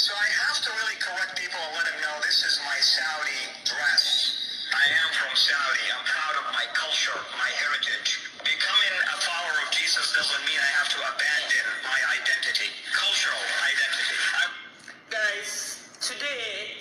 So I have to really correct people and let them know this is my Saudi dress. I am from Saudi. I'm proud of my culture, my heritage. Becoming a follower of Jesus doesn't mean I have to abandon my identity, cultural identity. Guys, today,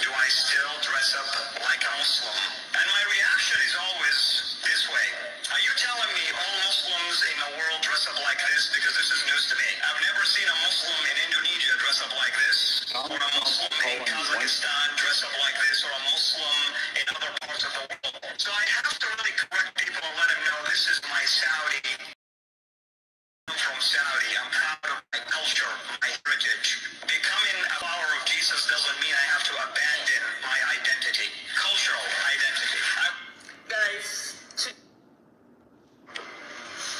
do I still dress up like a Muslim? And my reaction is always this way. Are you telling me all Muslims in the world dress up like this? Because this is news to me. I've never seen a Muslim in Indonesia dress up like this, or a Muslim in Kazakhstan dress up like this, or a Muslim in other parts of the world. So I have to really correct people and let them know this is my Saudi. I'm from Saudi. I'm proud of my culture, my heritage. Becoming a follower of Jesus doesn't mean I have to abandon my identity, cultural identity. Guys,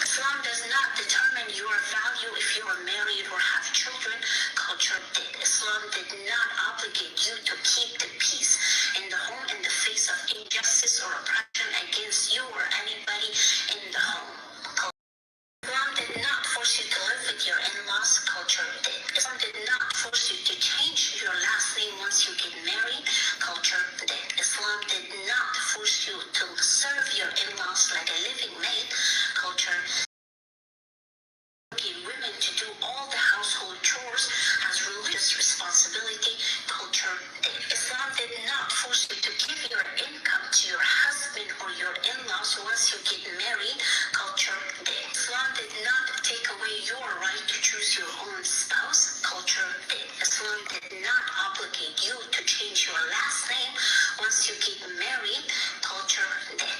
Islam does not determine your value if you are married or have children. Culture did. Islam did not obligate you to keep the peace in the home in the face of injustice or oppression against you or anybody in the home. Islam did not force you to live with your in-laws. Culture did. Islam did not force you to change your last name once you get married. Culture did. Islam did not force you to serve your in-laws like a living maid. Culture gave women to do all the household chores as religious responsibility. Culture did. Islam did not force you to give your income to your husband or your in-laws once you get married. Culture did. Islam did not take away your right to choose your own spouse. Culture did. Islam did not obligate you to change your last name once you get married. Culture did.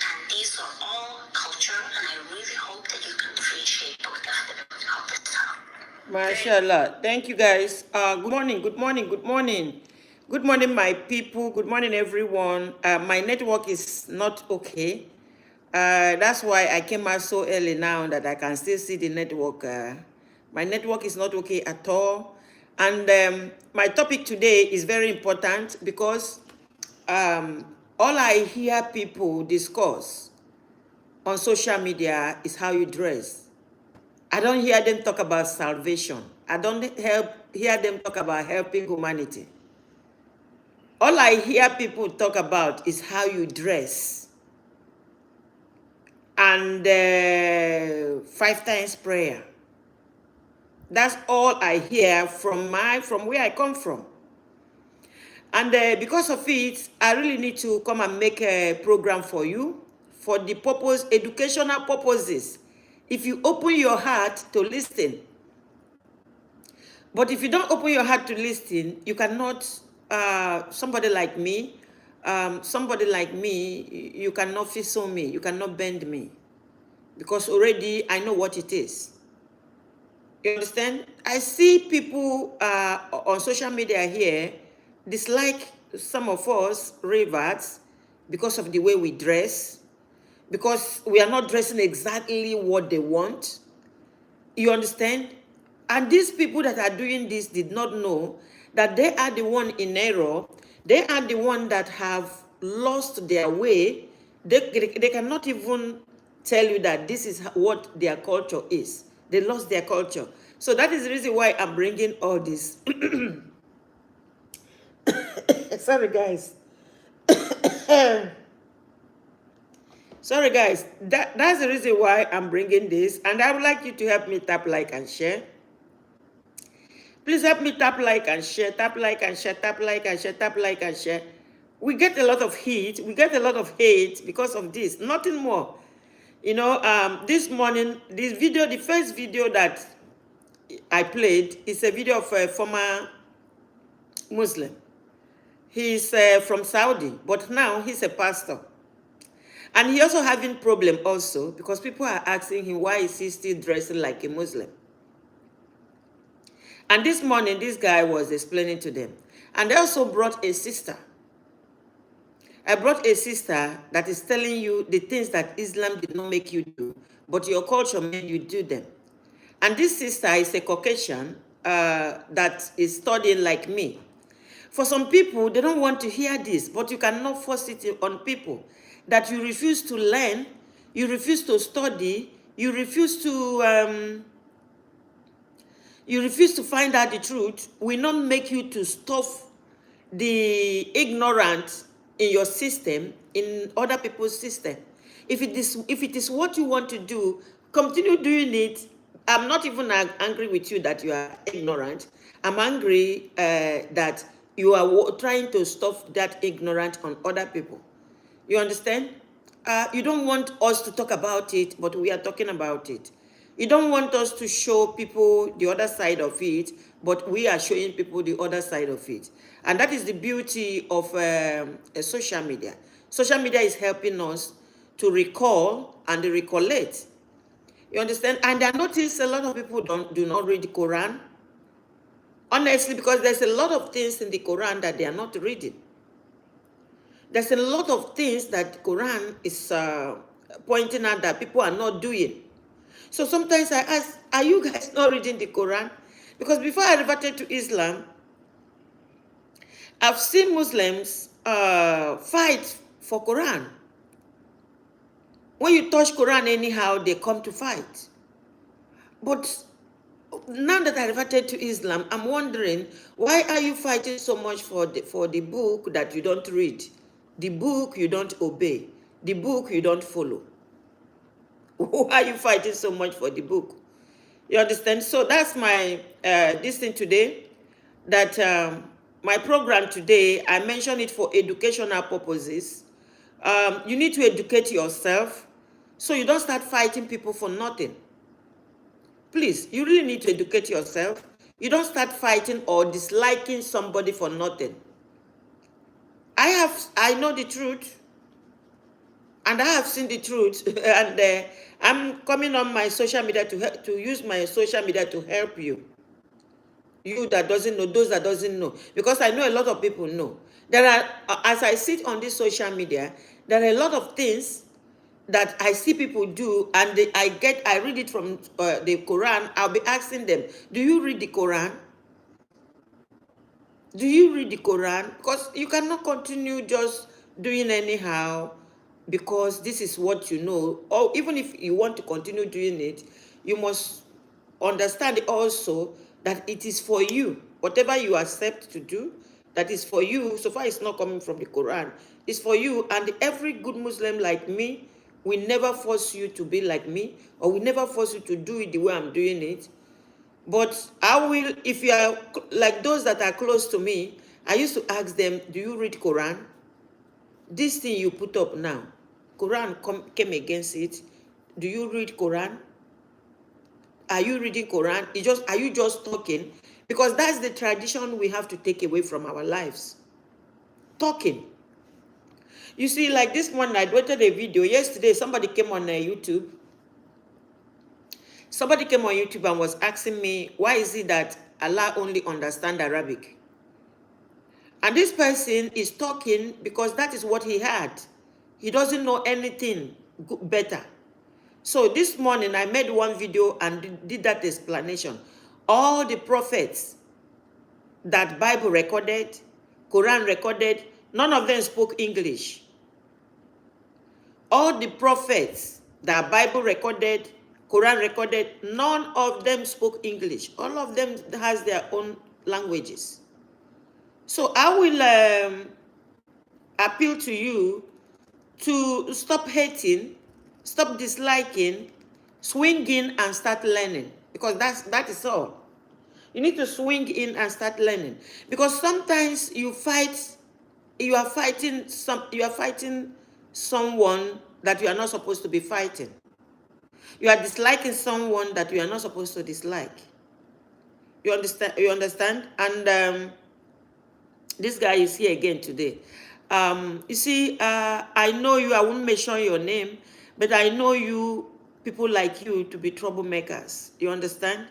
And these are all culture, and I really hope that you can appreciate both of them. Help us out. MashaAllah. Thank you, guys. Good morning, good morning, good morning. Good morning, my people. Good morning, everyone. My network is not okay. That's why I came out so early now that I can still see the network. My network is not okay at all. And my topic today is very important because all I hear people discuss on social media is how you dress. I don't hear them talk about salvation. I don't hear them talk about helping humanity. All I hear people talk about is how you dress. And 5 times prayer. That's all I hear from where I come from. And because of it, I really need to come and make a program for you for the purpose, educational purposes. If you open your heart to listen. But if you don't open your heart to listen, you cannot, somebody like me, you cannot fizzle me, you cannot bend me. Because already I know what it is. You understand? I see people on social media here dislike some of us reverts because of the way we dress, because we are not dressing exactly what they want. You understand? And these people that are doing this did not know that they are the one in error. They are the one that have lost their way. They cannot even tell you that this is what their culture is. They lost their culture. So that is the reason why I'm bringing all this. Sorry, guys. Sorry, guys. That's the reason why I'm bringing this. And I would like you to help me tap like and share. Please help me tap like and share, tap like and share, tap like and share, tap like and share. We get a lot of heat, we get a lot of hate because of this, nothing more. You know, this morning, this video, the first video that I played is a video of a former Muslim. He's from Saudi, but now he's a pastor. And he also having problem also because people are asking him why is he still dressing like a Muslim. And this morning, this guy was explaining to them. And they also brought a sister. I brought a sister that is telling you the things that Islam did not make you do, but your culture made you do them. And this sister is a Caucasian that is studying like me. For some people, they don't want to hear this, but you cannot force it on people. That you refuse to learn, you refuse to study, you refuse to you refuse to find out the truth, will not make you to stuff the ignorant in your system, in other people's system. If it is what you want to do, continue doing it. I'm not even angry with you that you are ignorant. I'm angry that you are trying to stuff that ignorant on other people. You understand? You don't want us to talk about it, but we are talking about it. You don't want us to show people the other side of it, but we are showing people the other side of it. And that is the beauty of social media. Social media is helping us to recall and recollect. You understand? And I notice a lot of people do not read the Quran. Honestly, because there's a lot of things in the Quran that they are not reading. There's a lot of things that the Quran is pointing out that people are not doing. So sometimes I ask, are you guys not reading the Quran? Because before I reverted to Islam, I've seen Muslims fight for Quran. When you touch Quran anyhow, they come to fight. But now that I reverted to Islam, I'm wondering, why are you fighting so much for the book that you don't read? The book you don't obey. The book you don't follow. Why are you fighting so much for the book? You understand? So that's my this thing today. That my program today, I mentioned it for educational purposes. You need to educate yourself so you don't start fighting people for nothing. Please, you really need to educate yourself. You don't start fighting or disliking somebody for nothing. I know the truth, and I have seen the truth, and I'm coming on my social media to use my social media to help you. You that doesn't know, those that doesn't know, because I know a lot of people know. There are, as I sit on this social media, there are a lot of things that I see people do, and I read it from the Quran. I'll be asking them, do you read the Quran? Do you read the Quran? Because you cannot continue just doing anyhow because this is what you know. Or even if you want to continue doing it, you must understand also that it is for you. Whatever you accept to do, that is for you. So far, it's not coming from the Quran. It's for you. And every good Muslim like me, we never force you to be like me, or we never force you to do it the way I'm doing it. But I will, if you are like those that are close to me, I used to ask them, do you read Quran? This thing you put up now, Quran came against it. Do you read Quran? Are you reading Quran? Are you just talking? Because that's the tradition we have to take away from our lives. Talking. You see, like this one, I watched a video yesterday. Somebody came on YouTube. Somebody came on YouTube and was asking me, why is it that Allah only understands Arabic? And this person is talking because that is what he had. He doesn't know anything better. So this morning I made one video and did that explanation. All the prophets that Bible recorded, Quran recorded, none of them spoke English. All the prophets that Bible recorded, Quran recorded, none of them spoke English. All of them has their own languages. So I will appeal to you to stop hating, stop disliking, swing in and start learning, because that is all. You need to swing in and start learning, because sometimes you are fighting someone that you are not supposed to be fighting. You are disliking someone that you are not supposed to dislike. You understand? And this guy is here again today. You see, I know you, I won't mention your name, but I know you, people like you, to be troublemakers. You understand?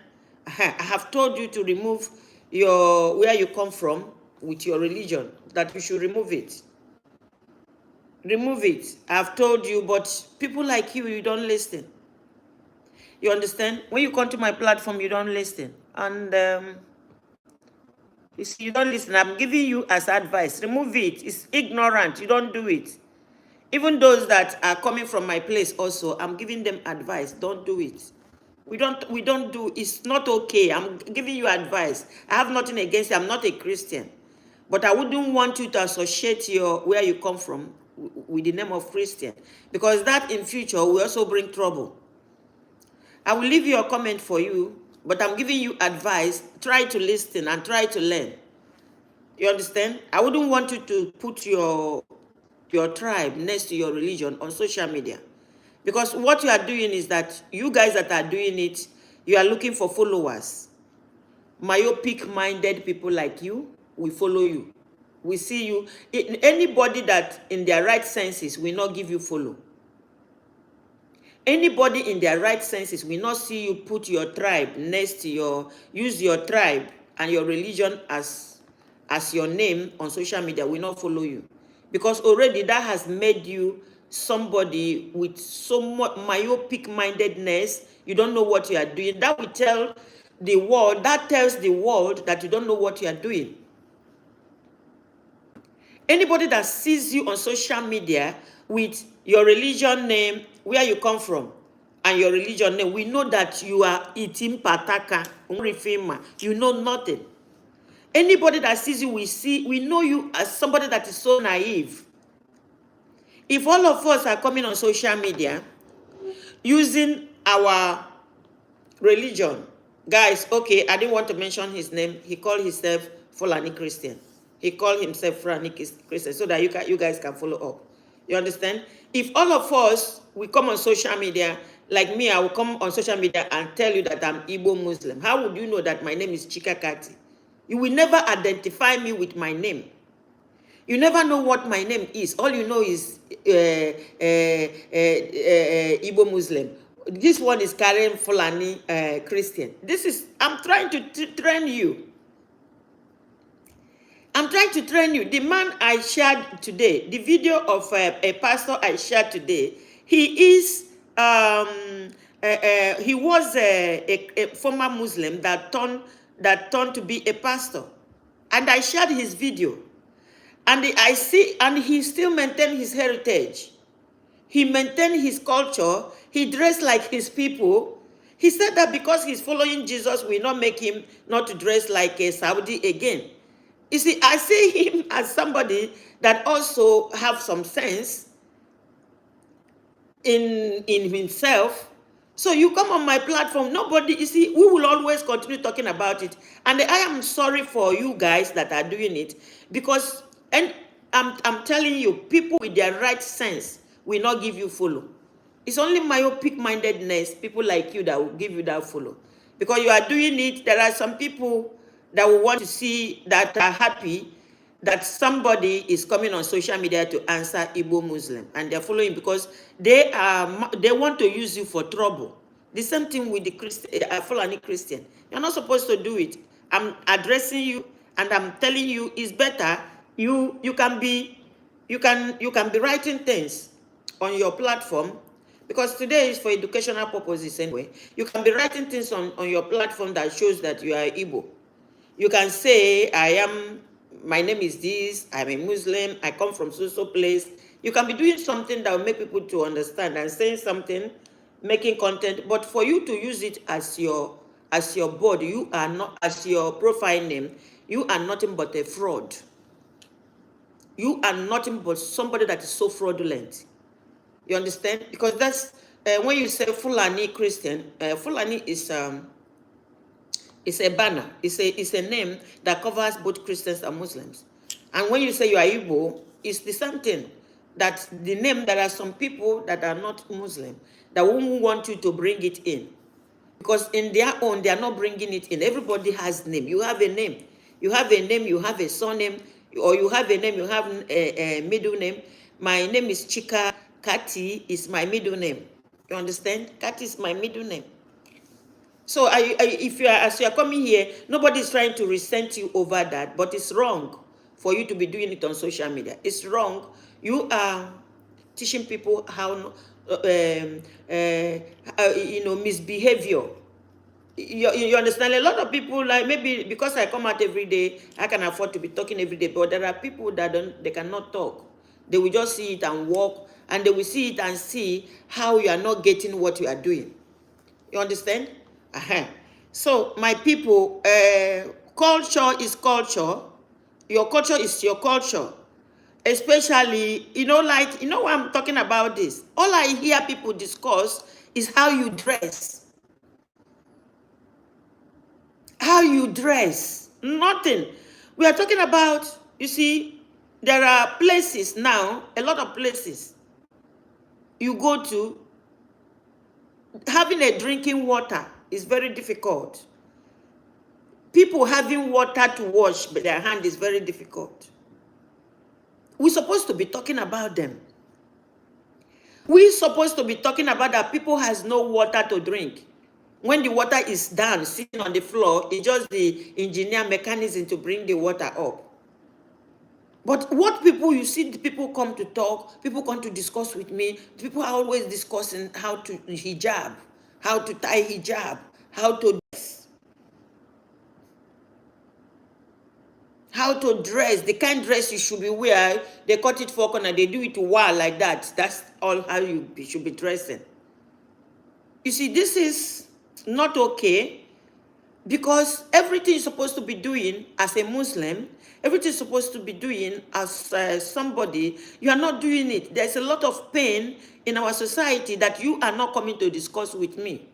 I have told you to remove where you come from with your religion, that you should remove it. Remove it. I've told you, but people like you don't listen. You understand? When you come to my platform, you don't listen. And you see, you don't listen. I'm giving you as advice. Remove it. It's ignorant. You don't do it. Even those that are coming from my place also, I'm giving them advice. Don't do it. We don't do, it's not okay. I'm giving you advice. I have nothing against you. I'm not a Christian. But I wouldn't want you to associate where you come from with the name of Christian. Because that in future will also bring trouble. I will leave your comment for you, but I'm giving you advice. Try to listen and try to learn. You understand? I wouldn't want you to put your tribe next to your religion on social media. Because what you are doing is that you guys that are doing it, you are looking for followers. Myopic-minded people like you, we follow you. We see you. Anybody that in their right senses will not give you follow. Anybody in their right senses will not see you put your tribe next to use your tribe and your religion as your name on social media, will not follow you. Because already that has made you somebody with somewhat myopic-mindedness. You don't know what you are doing. That will tell the world, that tells the world that you don't know what you are doing. Anybody that sees you on social media with your religion name, where you come from, and your religion name, we know that you are Itim Pataka, Umrifima. You know nothing. Anybody that sees you, we know you as somebody that is so naive. If all of us are coming on social media using our religion, guys, okay, I didn't want to mention his name. He called himself Fulani Christian. He called himself Fulani Christian so that you guys can follow up. You understand? If all of us, we come on social media, like me, I will come on social media and tell you that I'm Igbo Muslim. How would you know that my name is Chika Kati? You will never identify me with my name. You never know what my name is. All you know is Igbo Muslim. This one is Karen Fulani Christian. I'm trying to train you. I'm trying to train you. The man I shared today, the video of a pastor I shared today, he was a former Muslim that turned to be a pastor. And I shared his video. And he still maintained his heritage. He maintained his culture. He dressed like his people. He said that because he's following Jesus, will not make him not to dress like a Saudi again. You see, I see him as somebody that also have some sense in himself. So you come on my platform, nobody, you see, we will always continue talking about it. And I am sorry for you guys that are doing it, because, and I'm telling you, people with their right sense will not give you follow. It's only myopic-mindedness, people like you, that will give you that follow. Because you are doing it, there are some people that will want to see, that are happy that somebody is coming on social media to answer Igbo Muslim, and they're following because they want to use you for trouble. The same thing with the Fulani Christian. You're not supposed to do it. I'm addressing you and I'm telling you it's better. You can be writing things on your platform, because today is for educational purposes anyway. You can be writing things on your platform that shows that you are Igbo. You can say, my name is this, I'm a Muslim, I come from so place. You can be doing something that will make people to understand and saying something, making content, but for you to use it as your body, you are not, as your profile name, you are nothing but a fraud. You are nothing but somebody that is so fraudulent. You understand? Because that's, when you say Fulani Christian, Fulani is it's a banner. It's a name that covers both Christians and Muslims. And when you say you are Igbo, it's the same thing. That's the name. There are some people that are not Muslim that won't want you to bring it in, because in their own they are not bringing it in. Everybody has name. You have a name. You have a name. You have a surname, or you have a name. You have a middle name. My name is Chika. Kati is my middle name. You understand? Kati is my middle name. So if you are, as you are coming here, nobody is trying to resent you over that, but it's wrong for you to be doing it on social media. It's wrong. You are teaching people how, misbehavior. You understand? A lot of people, like, maybe because I come out every day, I can afford to be talking every day, but there are people that they cannot talk. They will just see it and walk, and they will see it and see how you are not getting what you are doing. You understand? Uh-huh. So, my people, culture is culture. Your culture is your culture. Especially, like, why I'm talking about this. All I hear people discuss is how you dress. How you dress. Nothing. We are talking about, you see, there are places now, a lot of places you go to, having a drinking water is very difficult. People having water to wash their hand is very difficult. We're supposed to be talking about them. We're supposed to be talking about that people has no water to drink. When the water is down, sitting on the floor, it's just the engineer mechanism to bring the water up. But what people, you see, the people come to talk, people come to discuss with me, people are always discussing how to hijab, how to tie hijab, how to dress. How to dress, the kind of dress you should be wearing, they cut it for corner, they do it wall like that. That's all how you should be dressing. You see, this is not okay, because everything you're supposed to be doing as a Muslim, everything you're supposed to be doing as somebody, you are not doing it. There's a lot of pain in our society that you are not coming to discuss with me.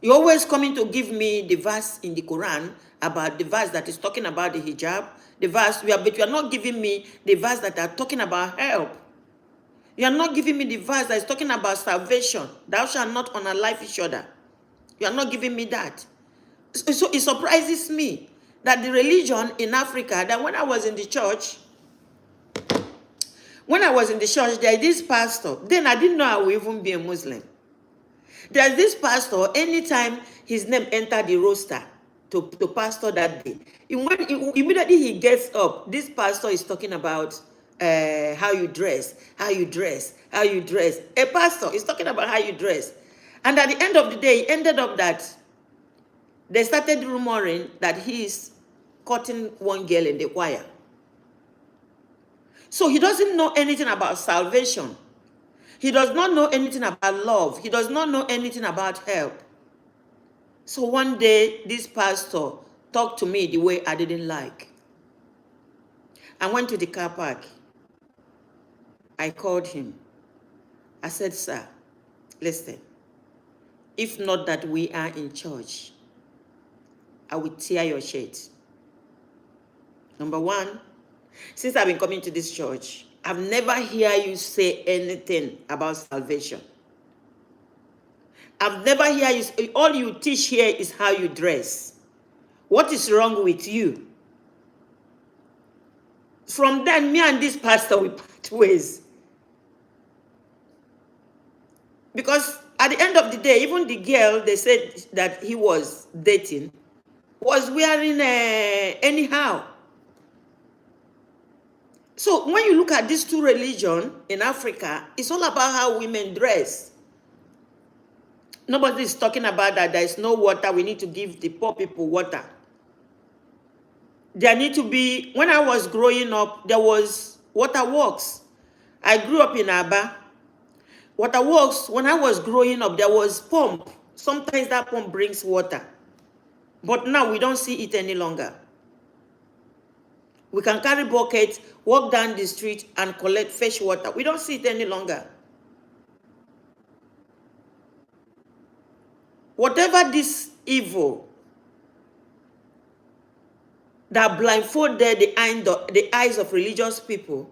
You're always coming to give me the verse in the Quran about the verse that is talking about the hijab, the verse, but you are not giving me the verse that are talking about help. You are not giving me the verse that is talking about salvation. Thou shalt not unalive each other. You are not giving me that. So it surprises me that the religion in Africa, that when I was in the church, there is this pastor. Then I didn't know I would even be a Muslim. There's this pastor, anytime his name entered the roster to pastor that day, immediately he gets up, this pastor is talking about how you dress. A pastor is talking about how you dress. And at the end of the day, it ended up that they started rumoring that he is cutting one girl in the choir. So he doesn't know anything about salvation. He does not know anything about love. He does not know anything about help. So one day, this pastor talked to me the way I didn't like. I went to the car park. I called him. I said, sir, listen, if not that we are in church, I will tear your shirt. Number one, since I've been coming to this church, I've never heard you say anything about salvation. I've never heard you say, all you teach here is how you dress. What is wrong with you? From then, me and this pastor, we part ways. Because at the end of the day, even the girl they said that he was dating was wearing anyhow. So when you look at these two religions in Africa, it's all about how women dress. Nobody is talking about that there is no water, we need to give the poor people water. There need to be, when I was growing up, there was water works. I grew up in Aba. Water works, when I was growing up, there was pump. Sometimes that pump brings water. But now we don't see it any longer. We can carry buckets, walk down the street and collect fresh water. We don't see it any longer. Whatever this evil that blindfolded the eyes of religious people,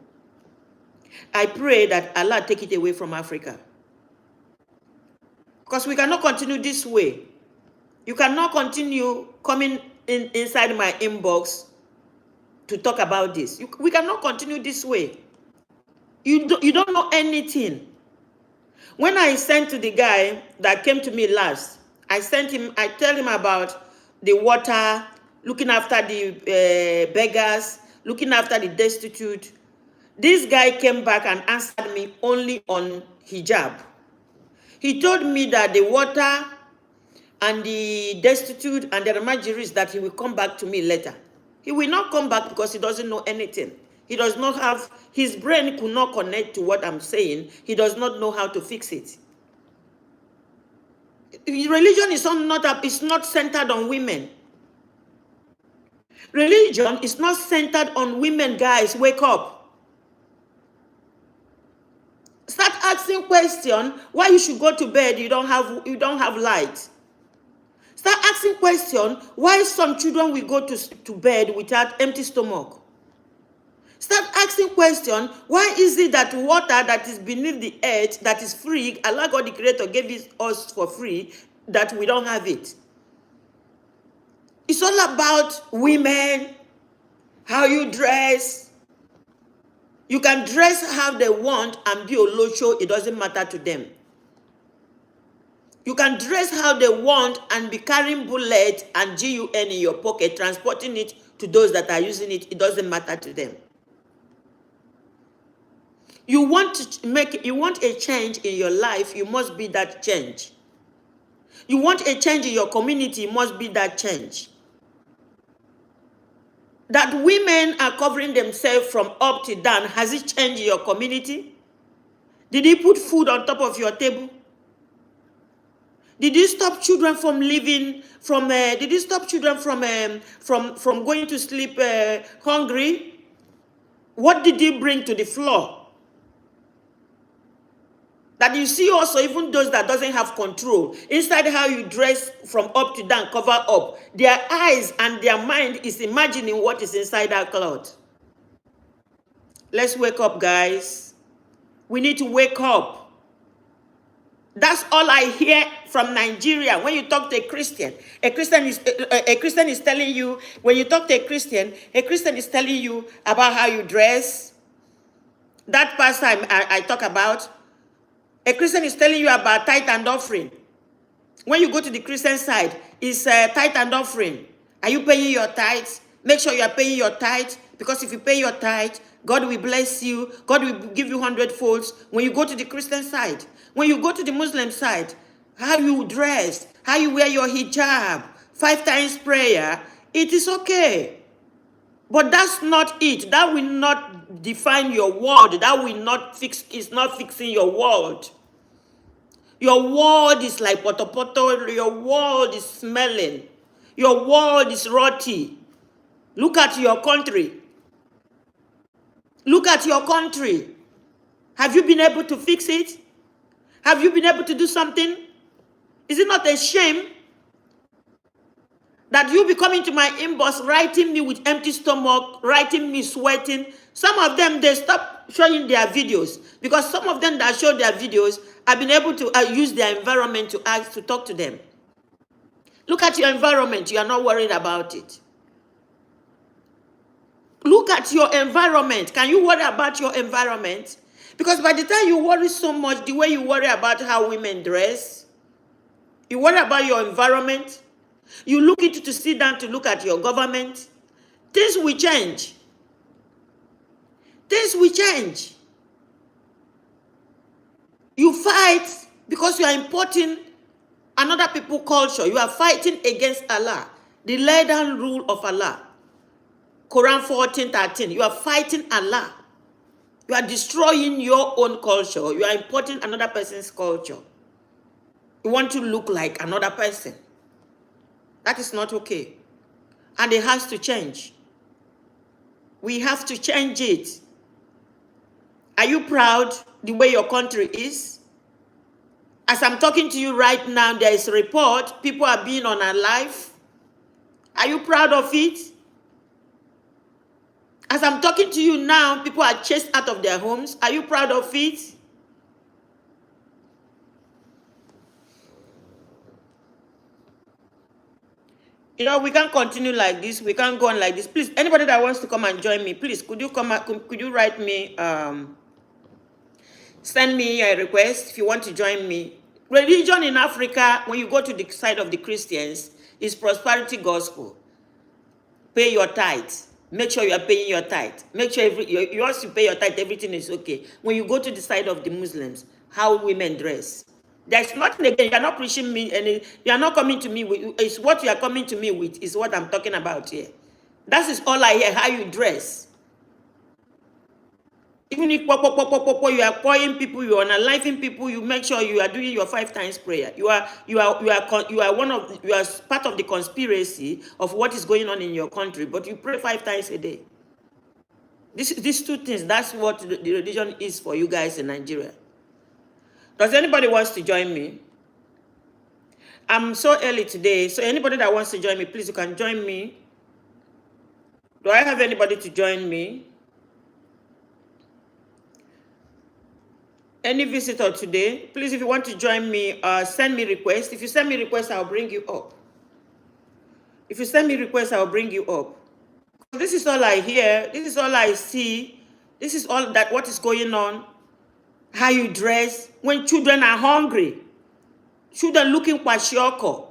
I pray that Allah take it away from Africa. Because we cannot continue this way. You cannot continue coming inside my inbox to talk about this. We cannot continue this way. You don't know anything. When I sent to the guy that came to me last, I tell him about the water, looking after the beggars, looking after the destitute. This guy came back and answered me only on hijab. He told me that the water and the destitute and the ramajiris, that he will come back to me later. He will not come back because he doesn't know anything. He does not have, his brain could not connect to what I'm saying. He does not know how to fix it. Religion is not centered on women. Religion is not centered on women, guys. Wake up. Start asking questions why you should go to bed, you don't have light. Start asking questions why some children will go to bed without empty stomach. Start asking questions why is it that water that is beneath the earth, that is free, Allah God the Creator gave it us for free, that we don't have it. It's all about women, how you dress. You can dress how they want and be olosho, it doesn't matter to them. You can dress how they want and be carrying bullet and GUN in your pocket, transporting it to those that are using it, it doesn't matter to them. You want a change in your life, you must be that change. You want a change in your community, you must be that change. That women are covering themselves from up to down, has it changed your community? Did you put food on top of your table? Did you stop children from living from? Did you stop children from going to sleep hungry? What did you bring to the floor? That you see also, even those that doesn't have control, inside how you dress from up to down, cover up, their eyes and their mind is imagining what is inside that cloth. Let's wake up, guys. We need to wake up. That's all I hear from Nigeria. When you talk to a Christian is telling you, when you talk to a Christian is telling you about how you dress. That pastor I talk about, a Christian is telling you about tithe and offering. When you go to the Christian side, it's tithe and offering. Are you paying your tithes? Make sure you are paying your tithe, because if you pay your tithe, God will bless you. God will give you 100-folds. When you go to the Christian side, when you go to the Muslim side, how you dress, how you wear your hijab, 5 times prayer, it is okay. But that's not it. That will not define your world. That will not fix, it's not fixing your world. Your world is like poto. Your world is smelling. Your world is rotty. Look at your country. Look at your country. Have you been able to fix it? Have you been able to do something? Is it not a shame that you be coming to my inbox, writing me with empty stomach, writing me sweating? Some of them, they stop showing their videos, because some of them that show their videos have been able to use their environment to ask to talk to them. Look at your environment. You are not worried about it. Look at your environment. Can you worry about your environment? Because by the time you worry so much, the way you worry about how women dress, you worry about your environment, you look into to sit down to look at your government, things will change. Things will change. You fight because you are importing another people's culture. You are fighting against Allah, the laid down rule of Allah. Quran 14:13. You are fighting Allah. You are destroying your own culture. You are importing another person's culture. You want to look like another person. That is not okay. And it has to change. We have to change it. Are you proud the way your country is? As I'm talking to you right now, there is a report. People are being unalive. Are you proud of it? As I'm talking to you now, people are chased out of their homes. Are you proud of it? You know, we can't continue like this. We can't go on like this. Please, anybody that wants to come and join me, please, could you come? Could you write me? Send me a request if you want to join me. Religion in Africa, when you go to the side of the Christians, is prosperity gospel. Pay your tithe. Make sure you are paying your tithe. Make sure you also pay your tithe, everything is okay. When you go to the side of the Muslims, how women dress. There's nothing again. You are not preaching me any. You are not coming to me with. It's what you are coming to me with is what I'm talking about here. That is all I hear. How you dress. Even if you are calling people, you are unaliving people, you make sure you are doing your 5 times prayer. You are you are part of the conspiracy of what is going on in your country, but you pray 5 times a day. These two things, that's what the religion is for you guys in Nigeria. Does anybody wants to join me? I'm so early today, so anybody that wants to join me, please, you can join me. Do I have anybody to join me? Any visitor today, please, if you want to join me, send me request. If you send me request, I'll bring you up. If you send me request, I'll bring you up. This is all I hear. This is all I see. This is all that what is going on. How you dress when children are hungry. Children looking kwashiorkor.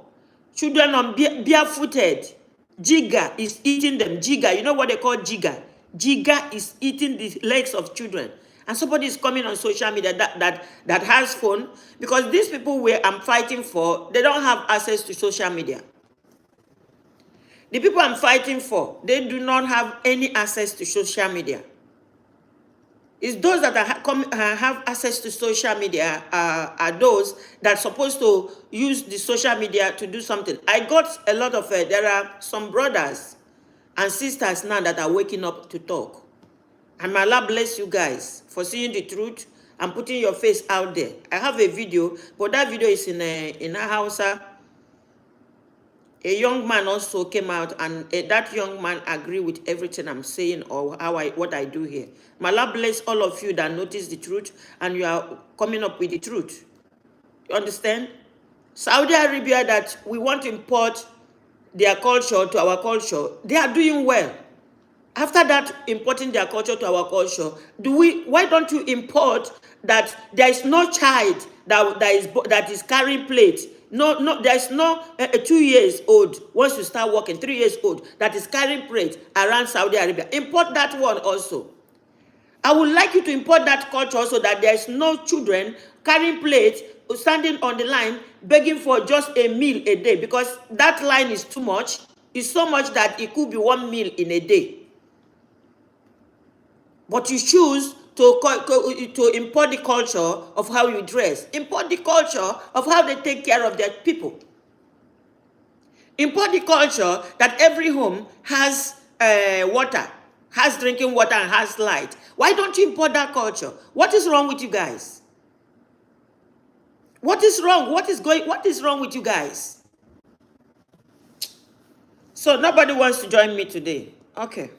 Children on barefooted. Jiga is eating them. Jiga, you know what they call Jiga? Jiga is eating the legs of children. And somebody is coming on social media that has phone, because these people where I'm fighting for, they don't have access to social media. The people I'm fighting for, they do not have any access to social media. It's those that have access to social media are those that are supposed to use the social media to do something. I got a lot of, there are some brothers and sisters now that are waking up to talk. And may Allah bless you guys for seeing the truth and putting your face out there. I have a video, but that video is in a Hausa. A young man also came out, and that young man agreed with everything I'm saying or what I do here. May Allah bless all of you that notice the truth and you are coming up with the truth. You understand? Saudi Arabia, that we want to import their culture to our culture, they are doing well. After that, importing their culture to our culture, why don't you import that there is no child that is carrying plates? No, there's no 2 years old, once you start working, 3 years old, that is carrying plates around Saudi Arabia. Import that one also. I would like you to import that culture so that there is no children carrying plates, standing on the line, begging for just a meal a day, because that line is too much. It's so much that it could be 1 meal in a day. But you choose to import the culture of how you dress. Import the culture of how they take care of their people. Import the culture that every home has water, has drinking water and has light. Why don't you import that culture? What is wrong with you guys? What is wrong? What is wrong with you guys? So nobody wants to join me today. Okay.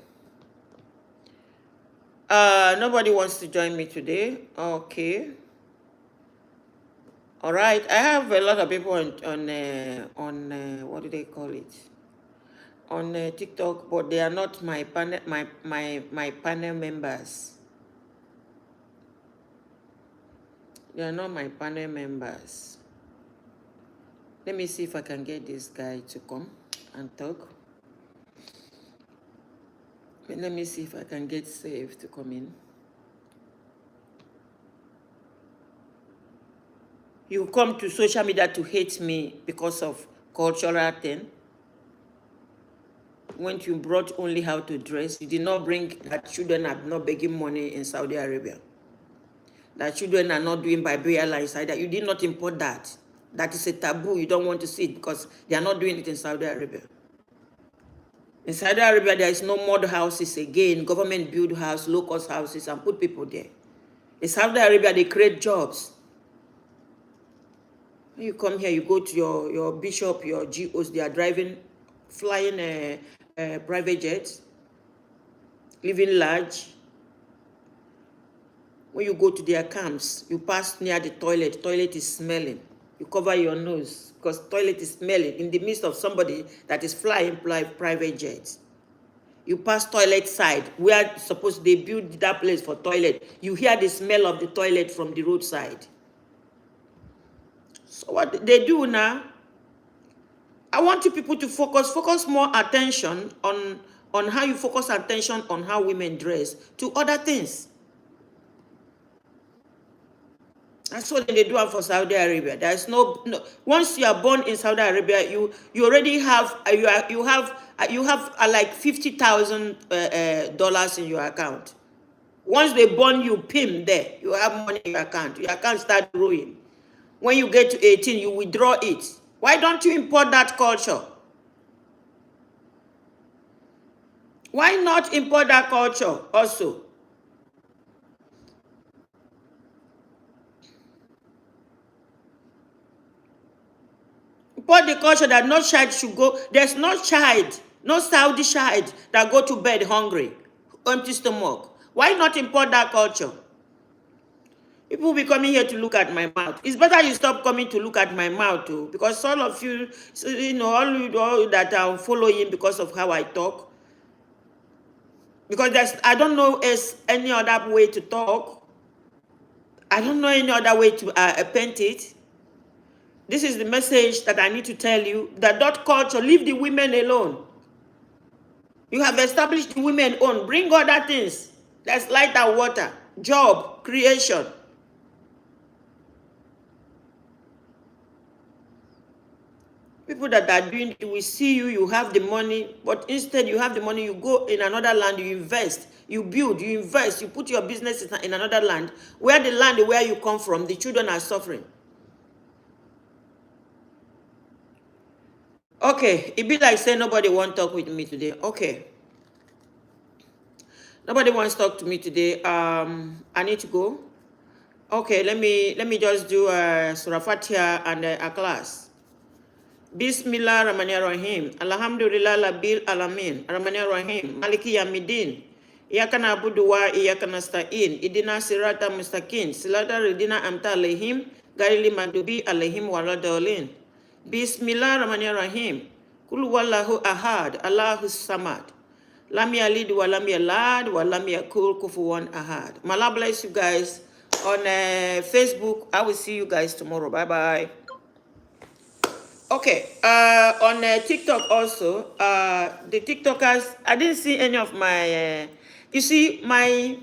Nobody wants to join me today. Okay. All right. I have a lot of people on what do they call it? On TikTok, but they are not my panel members. They are not my panel members. Let me see if I can get this guy to come and talk. Let me see if I can get Save to come in. You come to social media to hate me because of cultural thing. When you brought only how to dress, you did not bring that children are not begging money in Saudi Arabia. That children are not doing burial inside that. You did not import that. That is a taboo. You don't want to see it because they are not doing it in Saudi Arabia. In Saudi Arabia, there is no mud houses again. Government build house, low-cost houses, and put people there. In Saudi Arabia, they create jobs. When you come here, you go to your bishop, your GOs, they are driving, flying private jets, living large. When you go to their camps, you pass near the toilet. Toilet is smelling. You cover your nose because toilet is smelling in the midst of somebody that is flying private jets. You pass toilet side where suppose they build that place for toilet. You hear the smell of the toilet from the roadside. So what they do now, I want you people to focus more attention on how you focus attention on how women dress to other things. That's what they do for Saudi Arabia. There is no once you are born in Saudi Arabia, you already have you have like $50,000 in your account. Once they burn you, pim, there. You have money in your account. Your account start growing. When you get to 18, you withdraw it. Why don't you import that culture? Why not import that culture also? Import the culture that no child should go. There's no child, no Saudi child that go to bed hungry, empty stomach. Why not import that culture? People will be coming here to look at my mouth. It's better you stop coming to look at my mouth too, because all of you, all that I'm following because of how I talk. Because I don't know any other way to talk. I don't know any other way to paint it. This is the message that I need to tell you. That culture, leave the women alone. You have established the women on. Bring other things. That's light and water, job, creation. People that are doing it will see you, you have the money, but instead you have the money, you go in another land, you invest, you build, you invest, you put your business in another land, where the land where you come from, the children are suffering. Okay, it be like say nobody want to talk with me today. Okay. Nobody wants to talk to me today. I need to go. Okay, let me just do Surah Fatiha and a class. Bismillah Rahmanir Rahim. Alhamdulillah Labil Alamin. Rahmanir Rahim. Maliki Yamidin. Iyaka na'budu wa iyaka nasta'in. Idina sirata mustaqim. Silata ridina amta alaihim. Garili madubi alaihim waladolin. Bismillah Rahmanir Rahim. Kul wallahu ahad. Allahu samad. Lam yalid wa lam yalad wa lam yakul kufuwan ahad. Mala bless you guys on Facebook. I will see you guys tomorrow. Bye bye. Okay, on TikTok also, the TikTokers, I didn't see any of my, you see, my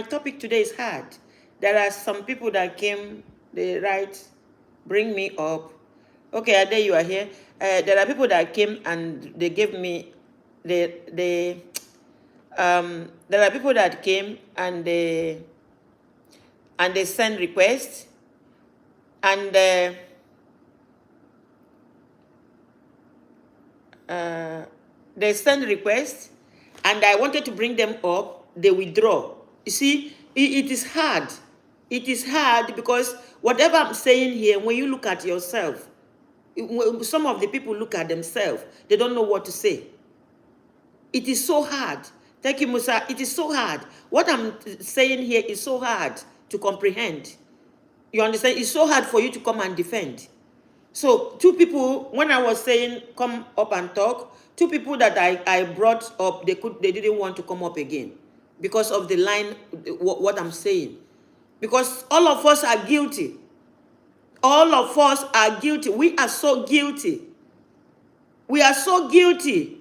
topic today is hard. There are some people that came, they write, bring me up. Okay, Ade, you are here. There are people that came and they gave me, there are people that came and they send requests, and they send requests, and I wanted to bring them up, they withdraw. You see, it is hard. It is hard because whatever I'm saying here, when you look at yourself, some of the people look at themselves, they don't know what to say. It is so hard. Thank you, Musa. It is so hard. What I'm saying here is so hard to comprehend. You understand? It's so hard for you to come and defend. So two people, when I was saying come up and talk, two people that I brought up, they didn't want to come up again because of the line, what I'm saying. Because all of us are guilty. All of us are guilty. We are so guilty. We are so guilty.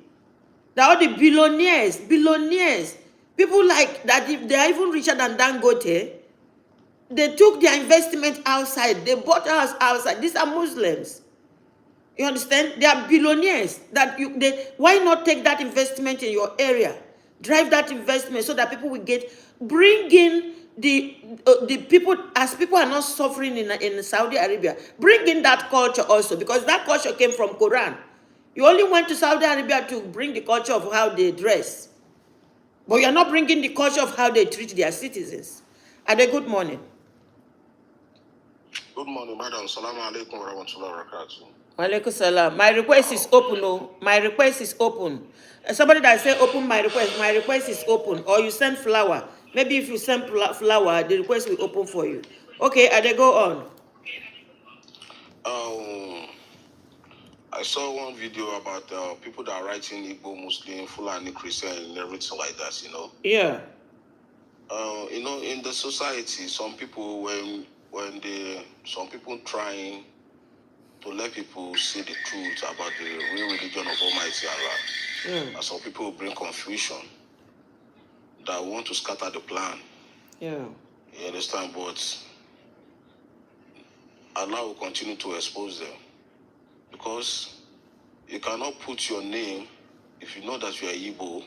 That all the billionaires, people like that, if they are even richer than Dangote, they took their investment outside. They bought a house outside. These are Muslims. You understand? They are billionaires. Why not take that investment in your area? Drive that investment so that people will bring in the people, as people are not suffering in Saudi Arabia. Bring in that culture also, because that culture came from Quran. You only went to Saudi Arabia to bring the culture of how they dress. But you're not bringing the culture of how they treat their citizens. Ade, good morning. Good morning, madam. Assalamu alaikum wa rahmatullahi wa barakatuh. Wa alaikum salam. My request is open. Oh. My request is open. Somebody that say open my request is open. Or you send flower. Maybe if you send flower, the request will open for you. Okay, Ade, go on. I saw one video about people that are writing Igbo, Muslim, Fulani, Christian, and everything like that, you know. Yeah. In the society, some people, some people trying to let people see the truth about the real religion of Almighty Allah. And some people bring confusion that want to scatter the plan. Yeah. You understand? But Allah will continue to expose them. Because you cannot put your name, if you know that you are Igbo,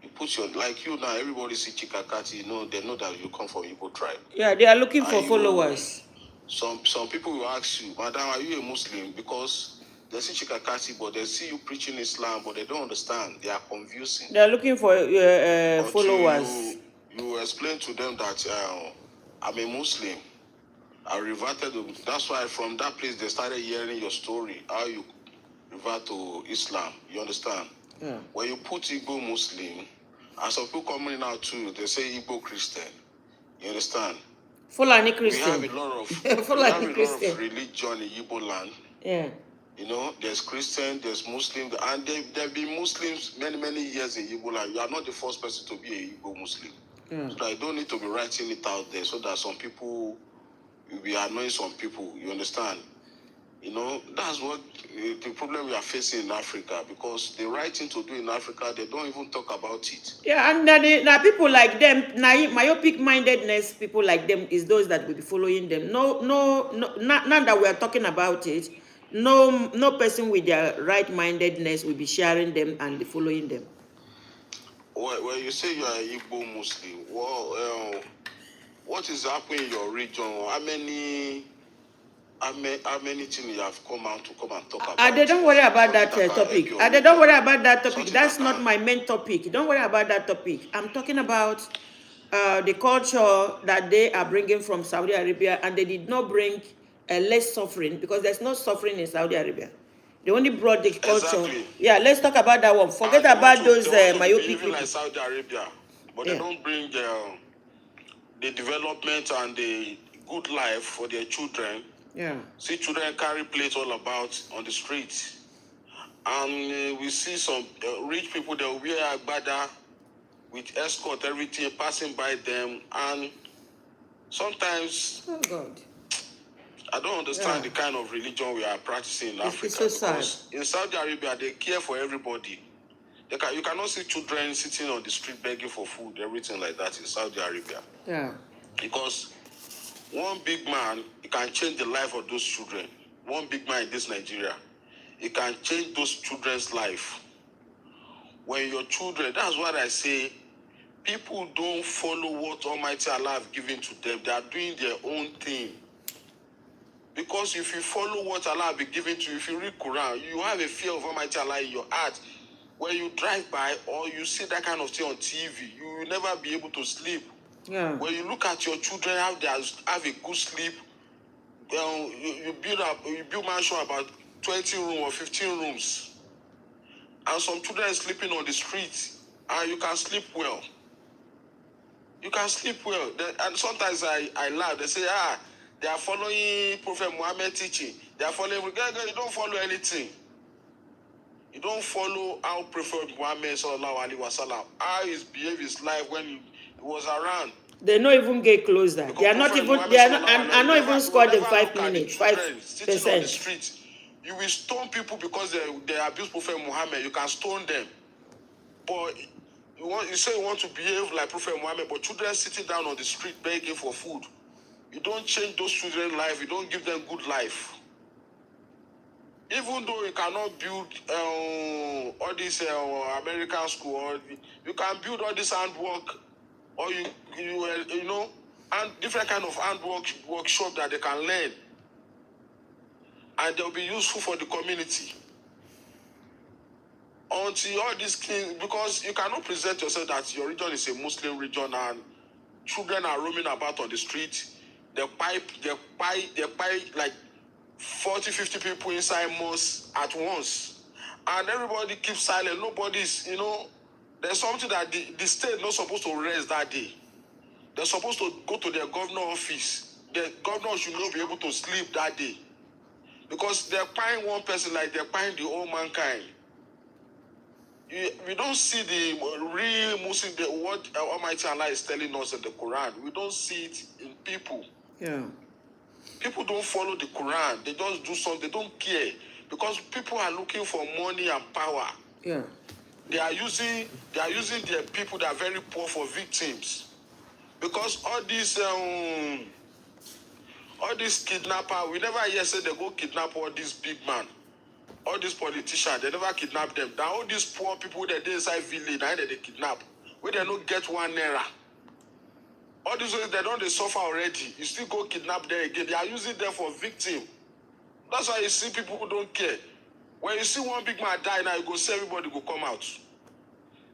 You put your, like you now, everybody see Chikakati, you know, they know that you come from Igbo tribe. Yeah, they are looking And for you, followers. some people will ask you, Madam, are you a Muslim? Because they see Chikakati, but they see you preaching Islam, but they don't understand. They are confusing. They are looking for Until followers. you explain to them that I'm a Muslim. I reverted. That's why from that place they started hearing your story, how you revert to Islam. You understand? Yeah. When you put Igbo Muslim, and some people coming out too, they say Igbo Christian. You understand? Fulani We Christian. have a lot of Fulani Christian. religion in Igbo land. Yeah. You know, there's Christian, there's Muslim, and there've been Muslims many years in Igbo land. You are not the first person to be a Igbo Muslim. Yeah. So I don't need to be writing it out there so that some people will be annoying some people. You understand? You know, that's what the problem we are facing in Africa, because the right thing to do in Africa, they don't even talk about it. Yeah, and now people like them, myopic mindedness, people like them is those that will be following them. No, not that we are talking about it. No person with their right mindedness will be sharing them and following them. When you say you are an Igbo Muslim, well, what is happening in your region? How many things you have come out to come and talk about? They don't worry about that topic. They don't worry about that topic. That's not my main topic. Don't worry about that topic. I'm talking about the culture that they are bringing from Saudi Arabia, and they did not bring less suffering, because there's no suffering in Saudi Arabia. They only brought the culture. Exactly. Yeah, let's talk about that one. Forget about those myopic people. people. Like Saudi Arabia, but they don't bring the development and the good life for their children. Yeah. See children carry plates all about on the streets. And we see some rich people, they wear agbada with escort, everything passing by them. And sometimes, oh God, I don't understand the kind of religion we are practicing in Africa. It's so sad. Because in Saudi Arabia, they care for everybody. You cannot see children sitting on the street begging for food, everything like that in Saudi Arabia. Yeah. Because one big man, he can change the life of those children. One big man in this Nigeria, he can change those children's life. When your children, that's what I say, people don't follow what Almighty Allah have given to them. They are doing their own thing. Because if you follow what Allah have been given to you, if you read Quran, you have a fear of Almighty Allah in your heart. When you drive by or you see that kind of thing on TV, you will never be able to sleep. Yeah. When you look at your children, how they have a good sleep, you build mansion about 20 rooms or 15 rooms. And some children are sleeping on the street, and you can sleep well. You can sleep well. And sometimes I laugh. They say, they are following Prophet Muhammad teaching. They are following. You don't follow anything. You don't follow how Prophet Muhammad sallallahu alaihi wasallam, how he behaved his life when he was around. They don't even get closer. Because they are not even. They are not. I'm not even scored in 5 minutes. 5%. You will stone people because they abuse Prophet Muhammad. You can stone them. But you say you want to behave like Prophet Muhammad, but children sitting down on the street begging for food. You don't change those children's life. You don't give them good life. Even though you cannot build all this American school, or you can build all this handwork, or you know, and different kind of handwork workshop that they can learn, and they'll be useful for the community. Until all these things, because you cannot present yourself that your region is a Muslim region and children are roaming about on the street. They buy like 40, 50 people inside mosque at once. And everybody keeps silent. Nobody's, there's something that the state not supposed to rest that day. They're supposed to go to their governor office. The governor should not be able to sleep that day. Because they're buying one person like they're buying the whole mankind. We don't see the real Muslim, what Almighty Allah is telling us in the Quran. We don't see it in people. Yeah. People don't follow the Quran. They just do something. They don't care. Because people are looking for money and power. Yeah. They are using their people that are very poor for victims. Because all these kidnappers, we never hear say they go kidnap all these big men. All these politicians, they never kidnap them. Now all these poor people that they inside village, now they kidnap. where they don't get 1 naira. All these ones, they don't they suffer already. You still go kidnap them again. They are using them for victim. That's why you see people who don't care. When you see one big man die now, you go see everybody go come out.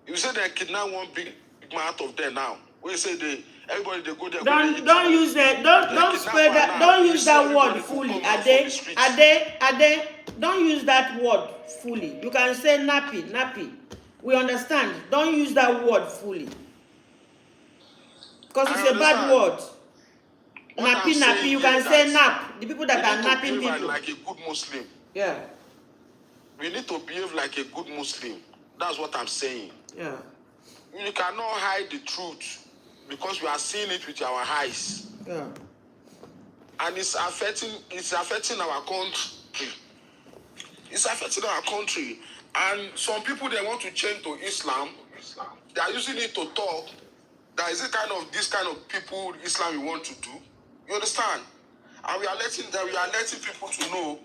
You say they kidnap one big man out of there now. When you say everybody they go there. Don't use that. Don't spread that. Don't use that word fully. Ade. Don't use that word fully. You can say nappy. We understand. Don't use that word fully. Because it's a bad word. Nappy. You can say nap. The people that are napping people. Like a good Muslim. Yeah. We need to behave like a good Muslim. That's what I'm saying. Yeah. You cannot hide the truth because we are seeing it with our eyes. Yeah. And it's affecting our country. It's affecting our country. And some people, they want to change to Islam. They are using it to talk. That is this kind of people Islam we want to do. You understand? And we are letting people to know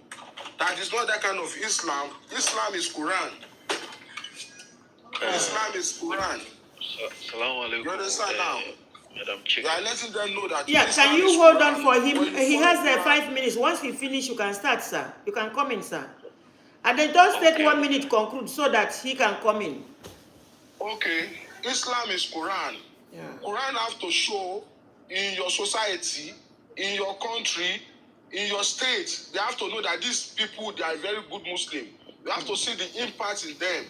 that it's not that kind of Islam. Islam is Quran. Islam is Quran. You understand now? Madam Chick. You are letting them know that. Yeah, Islam can you is hold Quran. on for him? He has 5 minutes. Once he finish, you can start, sir. You can come in, sir. And then just take 1 minute to conclude so that he can come in. Okay. Islam is Quran. Yeah. Quran have to show in your society, in your country, in your state. They have to know that these people, they are very good Muslim. You have to see the impact in them.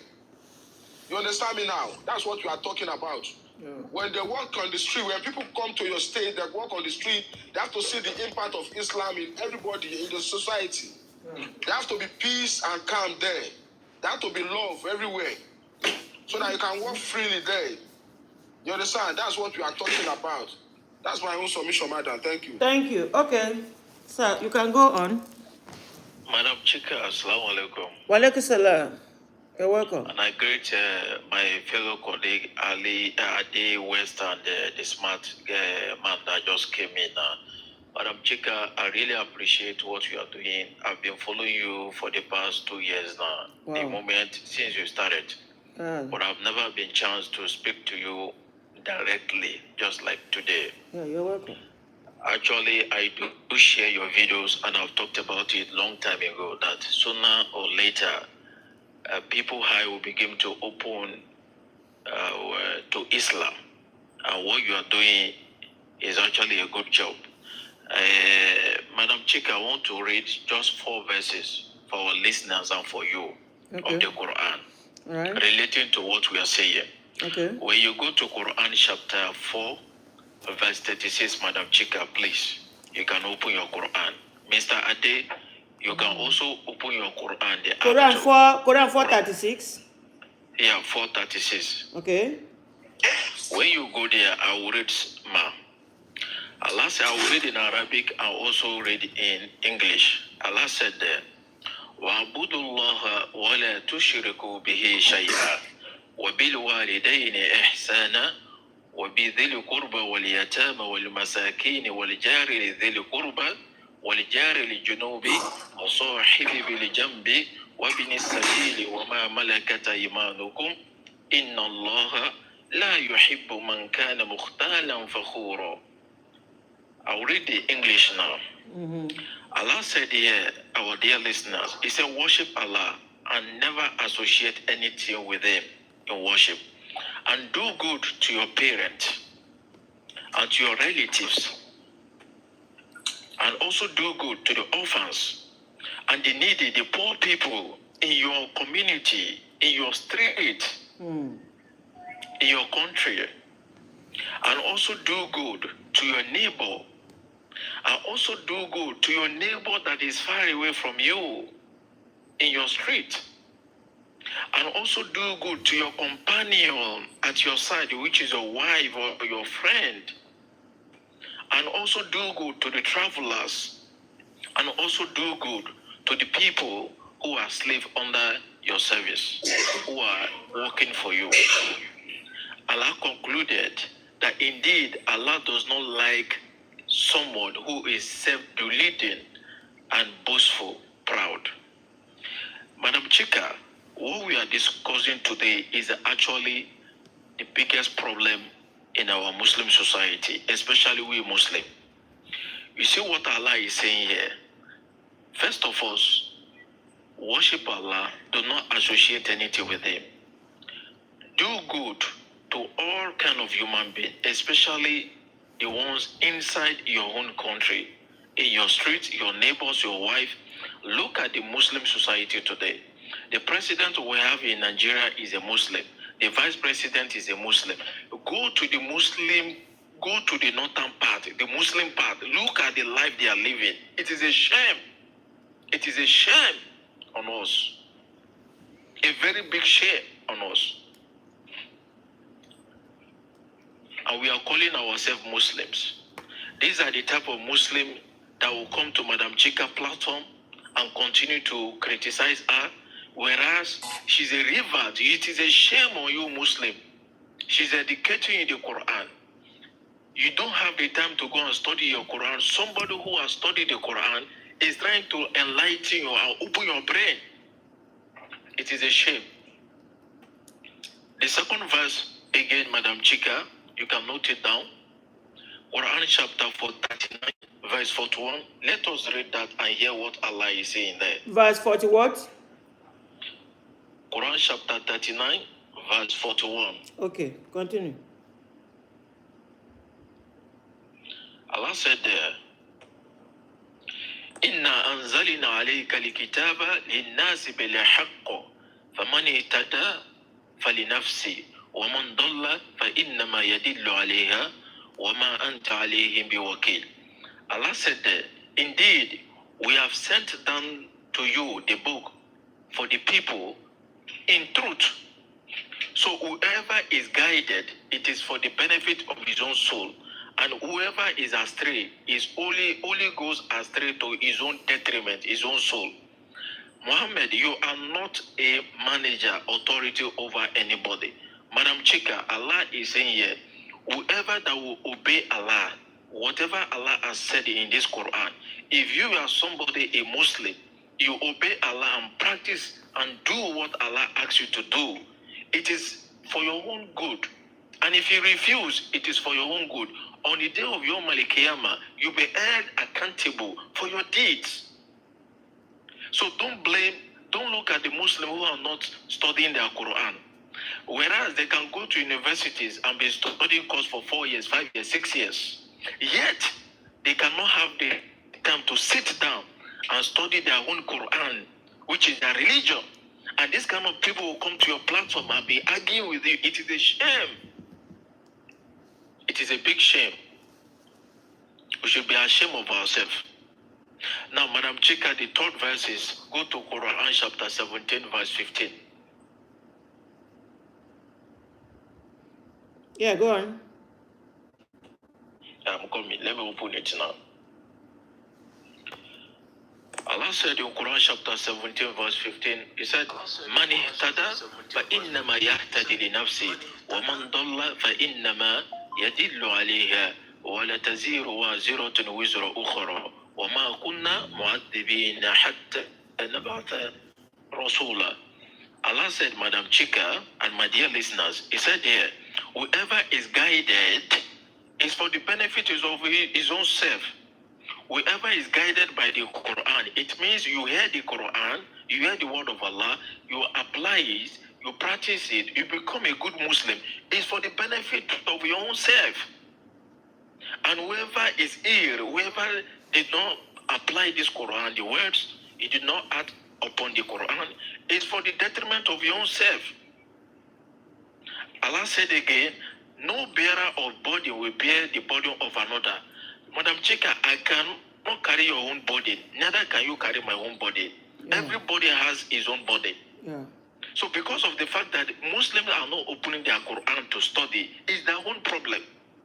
You understand me now? That's what we are talking about. Yeah. When they walk on the street, when people come to your state, they walk on the street, they have to see the impact of Islam in everybody, in the society. Yeah. There have to be peace and calm there. There have to be love everywhere. So that you can walk freely there. You understand? That's what we are talking about. That's my own submission, madam. Thank you. Thank you. Okay. Sir, you can go on. Madam Chika, assalamu alaikum. Wa alaikum salam. You're welcome. And I greet my fellow colleague Ali Ade West and the smart man that just came in. Madam Chika, I really appreciate what you are doing. I've been following you for the past 2 years now. Wow. The moment since you started. But I've never been chance to speak to you directly, just like today. Yeah, you're welcome. Actually, I do share your videos, and I've talked about it long time ago, that sooner or later, people high will begin to open to Islam. And what you are doing is actually a good job. Madam Chika, I want to read just 4 verses for our listeners and for you of the Quran, relating to what we are saying. Okay. When you go to Quran chapter 4, verse 36, Madam Chika, please, you can open your Quran. Mr. Ade, you can also open your Quran. Quran 436? Yeah, 436. Okay. When you go there, I will read Ma. Allah said, I will read in Arabic and also read in English. Allah said there, وَعَبُدُوا اللَّهَ وَلَا تُشْرِكُوا بِهِ شَيْئًا وَبِالْوَالِدَيْنِ إِحْسَانًا وبذي القربى واليتامى والمساكين والجار ذي القربى والجار الجنوب وصاحب بالجنب وابن السبيل وما ملكت أيمانكم إن الله لا يحب من كان مختالا فخورا. I'll read the English now. Allah said here, our dear listeners, He said, worship Allah and never associate anything with Him in worship. And do good to your parents and to your relatives. And also do good to the orphans and the needy, the poor people in your community, in your street, in your country. And also do good to your neighbor. And also do good to your neighbor that is far away from you in your street. And also do good to your companion at your side, which is your wife or your friend. And also do good to the travelers. And also do good to the people who are slaves under your service, who are working for you. Allah concluded that indeed Allah does not like someone who is self-deluding and boastful, proud. Madam Chika, what we are discussing today is actually the biggest problem in our Muslim society, especially we Muslim. You see what Allah is saying here. First of all, worship Allah, do not associate anything with Him. Do good to all kind of human beings, especially the ones inside your own country, in your street, your neighbors, your wife. Look at the Muslim society today. The president we have in Nigeria is a Muslim. The vice president is a Muslim. Go to the northern part, the Muslim part. Look at the life they are living. It is a shame. It is a shame on us. A very big shame on us. And we are calling ourselves Muslims. These are the type of Muslim that will come to Madam Chika platform and continue to criticize her, whereas she's a revert. It is a shame on you, Muslim. She's educating in the Quran. You don't have the time to go and study your Quran. Somebody who has studied the Quran is trying to enlighten you and open your brain. It is a shame. The second verse, again, Madam Chika, you can note it down. Quran chapter 39, verse 41. Let us read that and hear what Allah is saying there. Verse 40 what? Quran chapter 39, verse 41. Okay, continue. Allah said there, Inna anzalina alayka likitaba linnasi bilhaqq faman ihtada falinafsi wa man dalla fa innama yadillu alayha wa ma anta alayhim biwakil. Allah said there, indeed we have sent down to you the book for the people in truth. So whoever is guided, it is for the benefit of his own soul. And whoever is astray is only goes astray to his own detriment, his own soul. Muhammad, you are not a manager, authority over anybody. Madam Chika, Allah is saying here, whoever that will obey Allah, whatever Allah has said in this Quran, if you are somebody, a Muslim, you obey Allah and practice and do what Allah asks you to do, it is for your own good. And if you refuse, it is for your own good. On the day of Yom Al-Qiyamah, you'll be held accountable for your deeds. So don't look at the Muslims who are not studying their Quran. Whereas they can go to universities and be studying course for 4 years, 5 years, 6 years. Yet, they cannot have the time to sit down and study their own Quran, which is their religion. And this kind of people will come to your platform and be arguing with you. It is a shame. It is a big shame. We should be ashamed of ourselves. Now, Madam Chika, the third verse is, go to Quran chapter 17, verse 15. Yeah, go on. I'm coming. Let me open it now. Allah said in Quran chapter 17, verse 15, He said, Man ihtada fa innama yahtadi li nafsi wa man dalla fa innama yadillu alayha wa la taziru waziratun wizra ukhra wa ma kunna mu'adhibina hatta nab'atha rasula. Allah said, Madam Chika and my dear listeners, He said here, whoever is guided is for the benefit of his own self. Whoever is guided by the Quran, it means you hear the Quran, you hear the word of Allah, you apply it, you practice it, you become a good Muslim. It's for the benefit of your own self. And whoever is ill, whoever did not apply this Quran, the words, he did not act upon the Quran, it's for the detriment of your own self. Allah said again, no bearer of body will bear the burden of another. Madam Chika, I cannot carry your own body. Neither can you carry my own body. Yeah. Everybody has his own body. Yeah. So because of the fact that Muslims are not opening their Quran to study, it's their own problem.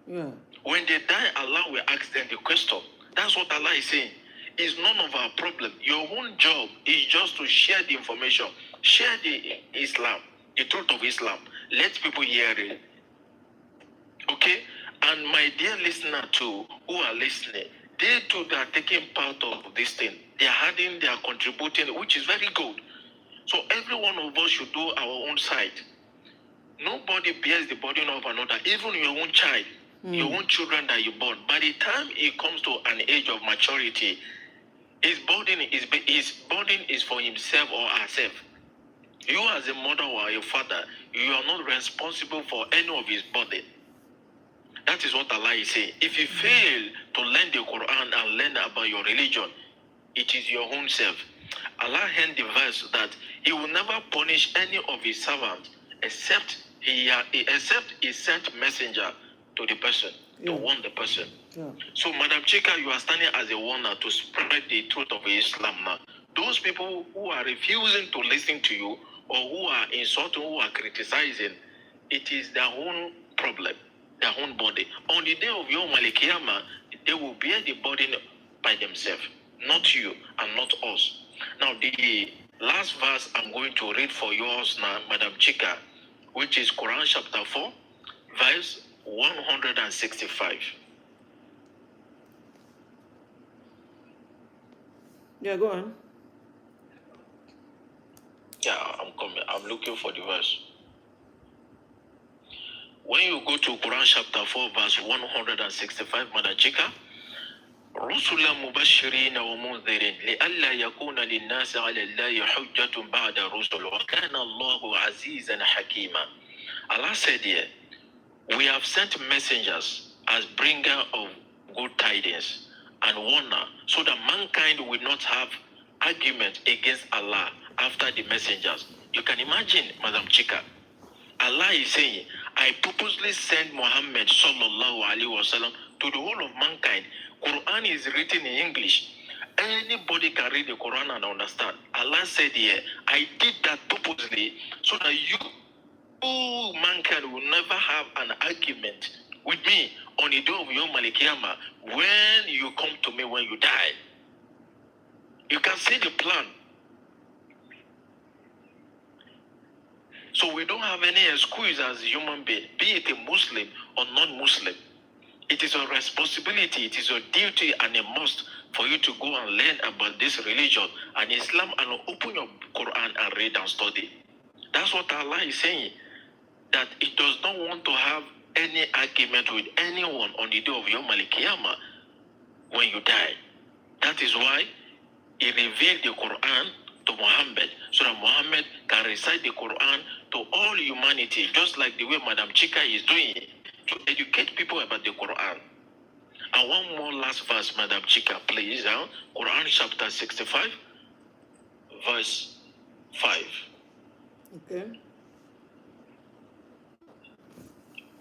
Yeah. When they die, Allah will ask them the question. That's what Allah is saying. It's none of our problem. Your own job is just to share the information. Share the Islam, the truth of Islam. Let people hear it. Okay? And my dear listener too, who are listening, they too are taking part of this thing. They are adding, they are contributing, which is very good. So every one of us should do our own side. Nobody bears the burden of another, even your own child, your own children that you born. By the time it comes to an age of maturity, his burden is for himself or herself. You as a mother or a father, you are not responsible for any of his burden. That is what Allah is saying. If you fail to learn the Quran and learn about your religion, it is your own self. Allah held the verse that He will never punish any of His servants except He sent messenger to the person to warn the person. Yeah. So, Madam Chika, you are standing as a warner to spread the truth of Islam now. Those people who are refusing to listen to you or who are insulting, who are criticizing, it is their own problem, their own body. On the day of Yom Al-Qiyamah, they will bear the burden by themselves, not you and not us. Now, the last verse I'm going to read for yours now, Madam Chika, which is Quran chapter 4, verse 165. Yeah, go on. Yeah, I'm coming. I'm looking for the verse. When you go to Quran chapter 4, verse 165, Madam Chika, رسلا مبشرين ومنذرين لئلا يكون للناس على الله حجة بعد الرسل وكان الله عزيزا حكيما. Allah said here, we have sent messengers as bringer of good tidings and warner, so that mankind will not have argument against Allah after the messengers. You can imagine, Madam Chika, Allah is saying, I purposely sent Muhammad sallallahu alaihi wasallam to the whole of mankind. Quran is written in English. Anybody can read the Quran and understand. Allah said here, I did that purposely so that you, mankind, will never have an argument with me on the day of Yom Al-Qiyamah when you come to me when you die. You can see the plan. So we don't have any excuse as a human being, be it a Muslim or non-Muslim. It is a responsibility, it is a duty and a must for you to go and learn about this religion and Islam and open your Quran and read and study. That's what Allah is saying, that it does not want to have any argument with anyone on the day of Yom Al-Qiyamah when you die. That is why He revealed the Quran to Muhammad, so that Muhammad can recite the Quran to all humanity, just like the way Madam Chika is doing, to educate people about the Quran. And one more last verse, Madam Chika, please. Quran chapter 65, verse 5. Okay.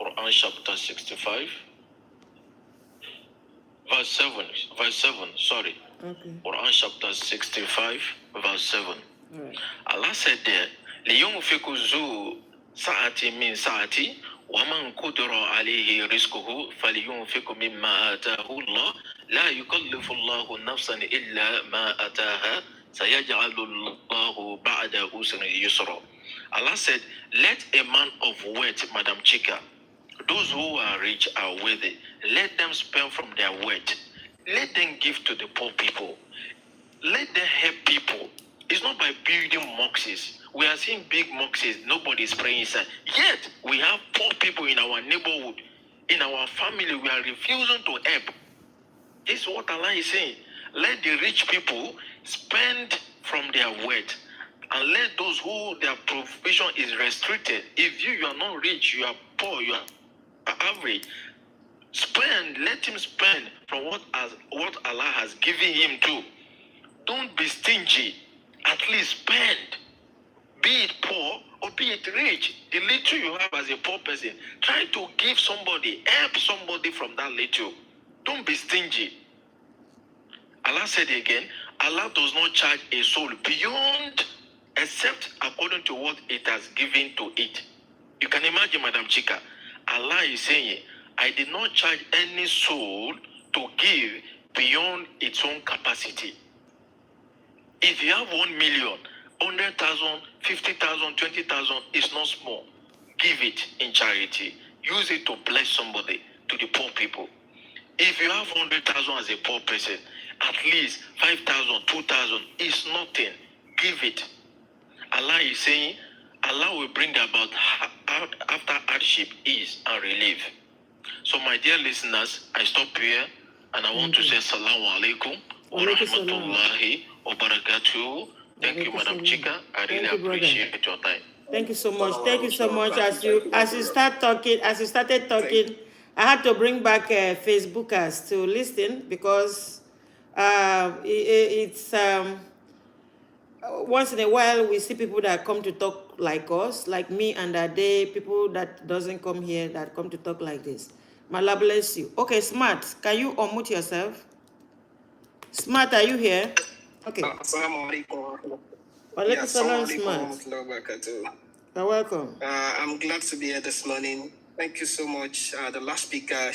Quran chapter 65, verse 7. Verse 7, sorry. Okay. Quran chapter 65, verse 7. All right. Allah said there, لِيُنْفِقُ ذُو سَعَةٍ مِّن سَعَةٍ وَمَنْ قُدِرَ عَلَيْهِ رِزْقُهُ فَلْيُنْفِقْ مِمَّا آتَاهُ اللَّهُ لَا يُكَلِّفُ اللَّهُ نَفْسًا إِلَّا مَا آتَاهَا سَيَجْعَلُ اللَّهُ بَعْدَ عُسْرٍ يُسْرًا. Allah said, let a man of wealth, Madam Chika, those who are rich are worthy, let them spend from their wealth. Let them give to the poor people. Let them help people. It's not by building mosques. We are seeing big mosques, nobody is praying inside. Yet, we have poor people in our neighborhood, in our family, we are refusing to help. This is what Allah is saying. Let the rich people spend from their wealth. And let those who their provision is restricted. If you are not rich, you are poor, you are average, spend, let him spend from what Allah has given him to. Don't be stingy. At least spend. Be it poor or be it rich. The little you have as a poor person, try to give somebody, help somebody from that little. Don't be stingy. Allah said again, Allah does not charge a soul beyond except according to what it has given to it. You can imagine, Madam Chika, Allah is saying, I did not charge any soul to give beyond its own capacity. If you have 1 million, 100,000, 50,000, 20,000 is not small. Give it in charity. Use it to bless somebody, to the poor people. If you have 100,000 as a poor person, at least 5,000, 2,000 is nothing. Give it. Allah is saying, Allah will bring about after hardship ease and relief. So, my dear listeners, I stop here and I want to say Assalamu alaikum wa rahmatullahi wa barakatuh. Thank you, Madam Chika. I really appreciate your time. Thank you so much. Thank you so much. As you started talking, I had to bring back Facebookers to listen because it's once in a while we see people that come to talk like us, like me and Ade, people that doesn't come here that come to talk like this. Mala bless you. Okay, Smart, can you unmute yourself? Smart, are you here? Okay. Assalamu alaikum. Walaikum salam, Smart. You're welcome. I'm glad to be here this morning. Thank you so much. The last speaker,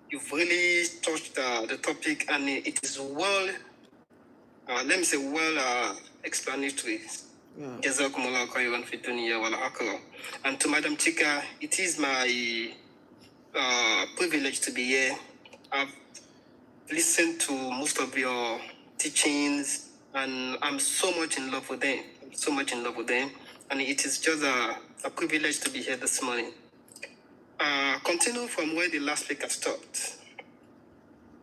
you've really touched the topic, and it is well, let me say, well explanatory. Jazakumullah khairan fi dunya wal akhirah. And to Madam Chika, it is my privilege to be here. I've listened to most of your teachings, and I'm so much in love with them. And it is just a privilege to be here this morning. Continue from where the last speaker stopped.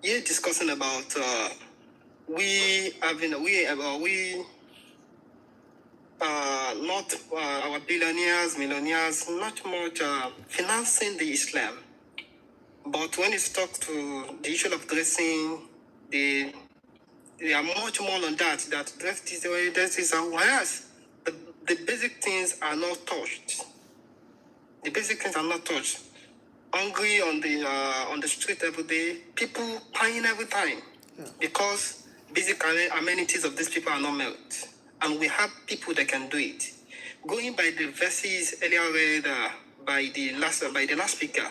You're discussing about not our billionaires, millionaires, not much financing the Islam. But when it's talked to the issue of dressing, they are much more on that dress is the way dress is, whereas the basic things are not touched. The basic things are not touched. Hungry on the street every day, people paying every time because basic amenities of these people are not met, and we have people that can do it. Going by the verses earlier read by the last speaker,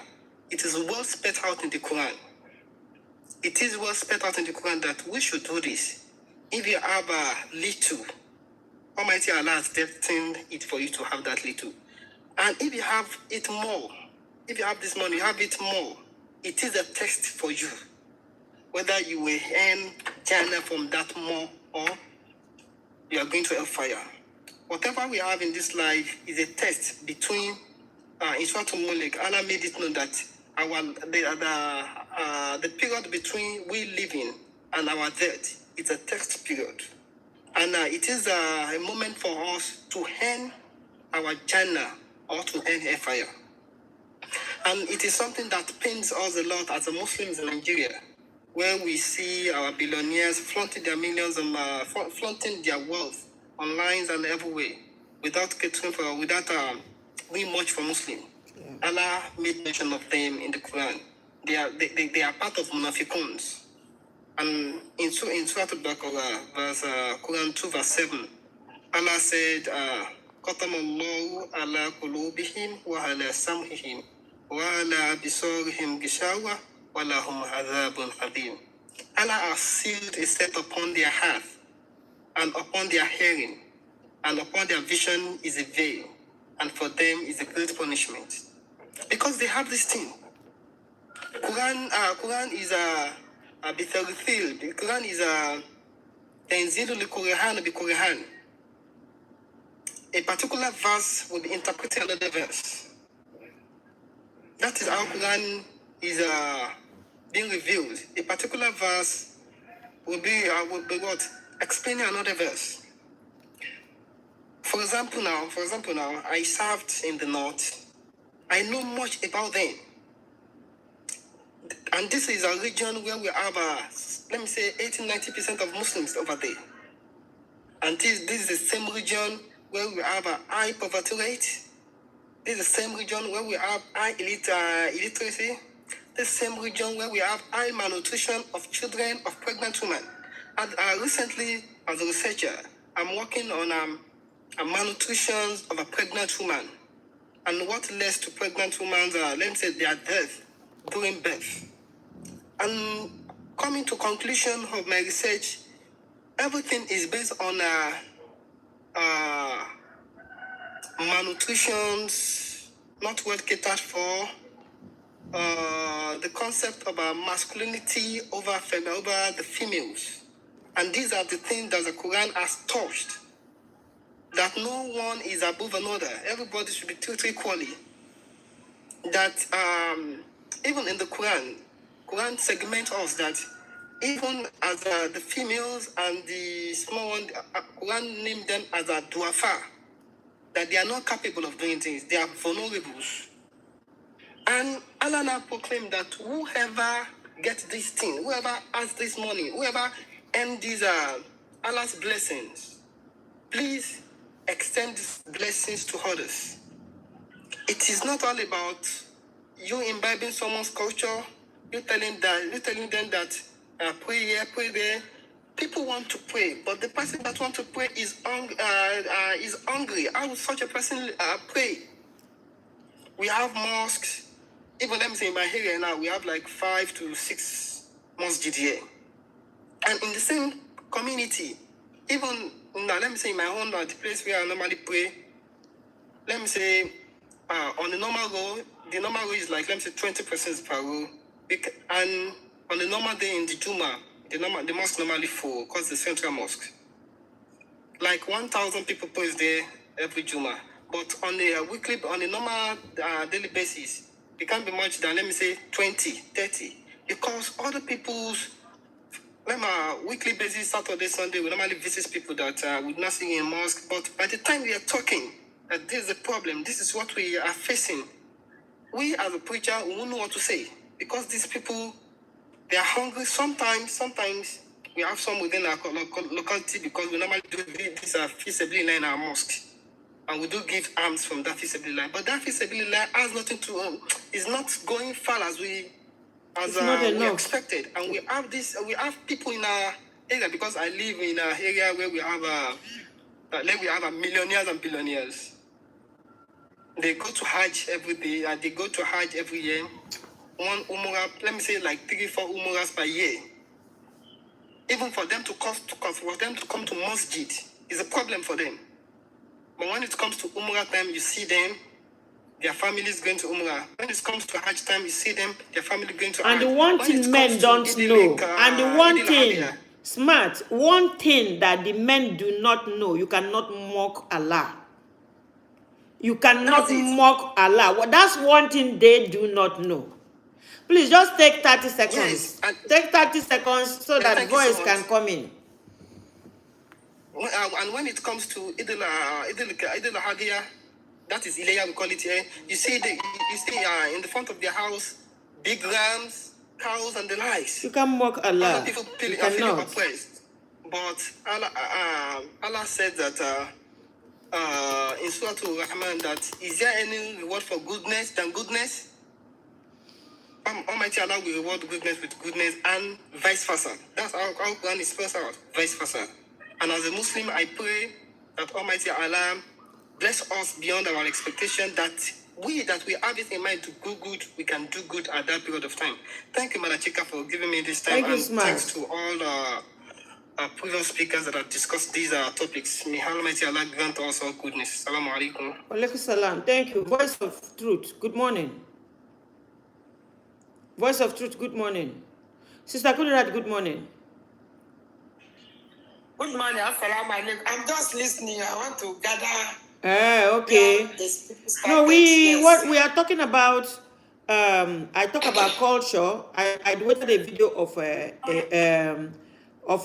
it is well spelled out in the Quran. It is well spelled out in the Quran that we should do this. If you have a little, Almighty Allah has destined it for you to have that little. And if you have it more, if you have this money, you have it more, it is a test for you. Whether you will earn Jannah from that more or you are going to hellfire. Whatever we have in this life is a test between, in Surah Al-Mulk, Allah made it known that the period between we living and our death is a test period. And it is a moment for us to earn our Jannah or to earn hellfire. And it is something that pains us a lot as a Muslims in Nigeria, where we see our billionaires flaunting their millions and flaunting their wealth online and everywhere without doing much for Muslims. Allah made mention of them in the Quran. They are part of Munafiquns. And in Surah Al-Baqarah, verse Quran 2, verse 7, Allah said, قَطَمَ اللَّهُ عَلَى قُلُوبِهِمْ وَعَلَى سَمْعِهِمْ وَعَلَى أَبْصَارِهِمْ غِشَاوَةٌ وَلَهُمْ عَذَابٌ عَظِيمٌ. Allah has sealed a set upon their heart, and upon their hearing, and upon their vision is a veil, and for them is a great punishment. Because they have this thing. Quran is a bitharithil. The Quran is a tanzilu li-Qur'an bi-Qur'an. A particular verse will be interpreting another verse. That is how Quran is being revealed. A particular verse will be what? Explaining another verse. For example now, I served in the north. I know much about them. And this is a region where we have, let me say, 80-90% of Muslims over there. And this is the same region where we have a high poverty rate. This is the same region where we have high illiteracy. This same region where we have high malnutrition of children, of pregnant women. And recently, as a researcher, I'm working on a malnutrition of a pregnant woman. And what leads to pregnant women's, let me say, their death during birth. And coming to conclusion of my research, everything is based on malnutrition, not well catered for, the concept of masculinity over the females. And these are the things that the Quran has touched. that no one is above another. Everybody should be treated equally. That even in the Quran segments us that even as the females and the small one, Quran named them as a duafa, that they are not capable of doing things. They are vulnerables. And Allah now proclaimed that whoever gets this thing, whoever has this money, whoever earns these Allah's blessings, please extend these blessings to others. It is not all about you imbibing someone's culture, you telling them that pray here, pray there. People want to pray, but the person that wants to pray is hungry. How would such a person pray? We have mosques. Even let me say in my area now, we have like 5 to 6 mosques here. And in the same community, even now, let me say in my own the place where I normally pray, let me say on the normal row is like, let me say 20% per row. And on the normal day in the Juma, the mosque normally full because the central mosque. Like 1,000 people pray there every Juma. But on the normal daily basis, it can't be much than, let me say, 20, 30. Because other people's, weekly basis, Saturday, Sunday, we normally visit people that would not see in mosque. But by the time we are talking, that this is the problem, this is what we are facing, we as a preacher, we won't know what to say. Because these people, they are hungry. Sometimes we have some within our locality because we normally do this feasibility in our mosque. And we do give alms from that feasibility. But that feasibility has nothing to, is not going far as we expected. And we have people in our area because I live in an area where we have millionaires and billionaires. They go to Hajj every day, and they go to Hajj every year. One Umrah, let me say like 3-4 Umrahs per year. Even for them to come to Masjid is a problem for them. But when it comes to Umrah time, you see them, their families going to Umrah. When it comes to Hajj time, you see them, their family going to Hajj. And the one thing men don't know, and the one thing, smart, one thing that the men do not know, you cannot mock Allah. You cannot mock Allah. Well, that's one thing they do not know. Please just take 30 seconds. Yes, take 30 seconds so that voice can come in. And when it comes to Idil Hadiya, that is Ileya, we call it here. You see in the front of their house, big rams, cows, and the likes. You can mock Allah. People you feel cannot. oppressed. But Allah said that in Surah Al-Rahman that is there any reward for goodness than goodness? Almighty Allah will reward goodness with goodness and vice versa. That's how Quran is spelled out, vice versa. And as a Muslim, I pray that Almighty Allah bless us beyond our expectation, that we have it in mind to do good, we can do good at that period of time. Thank you, Madachika, for giving me this time. Thanks to all the previous speakers that have discussed these topics. May Almighty Allah grant us all goodness. Assalamu alaikum. Walaikum salam. Thank you. Voice of Truth, good morning. Voice of Truth, good morning. Sister Kudirat, good morning. Good morning, assalamu alaikum. I'm just listening. I want to gather. Okay. No, what we are talking about. I talk about culture. I watched a video of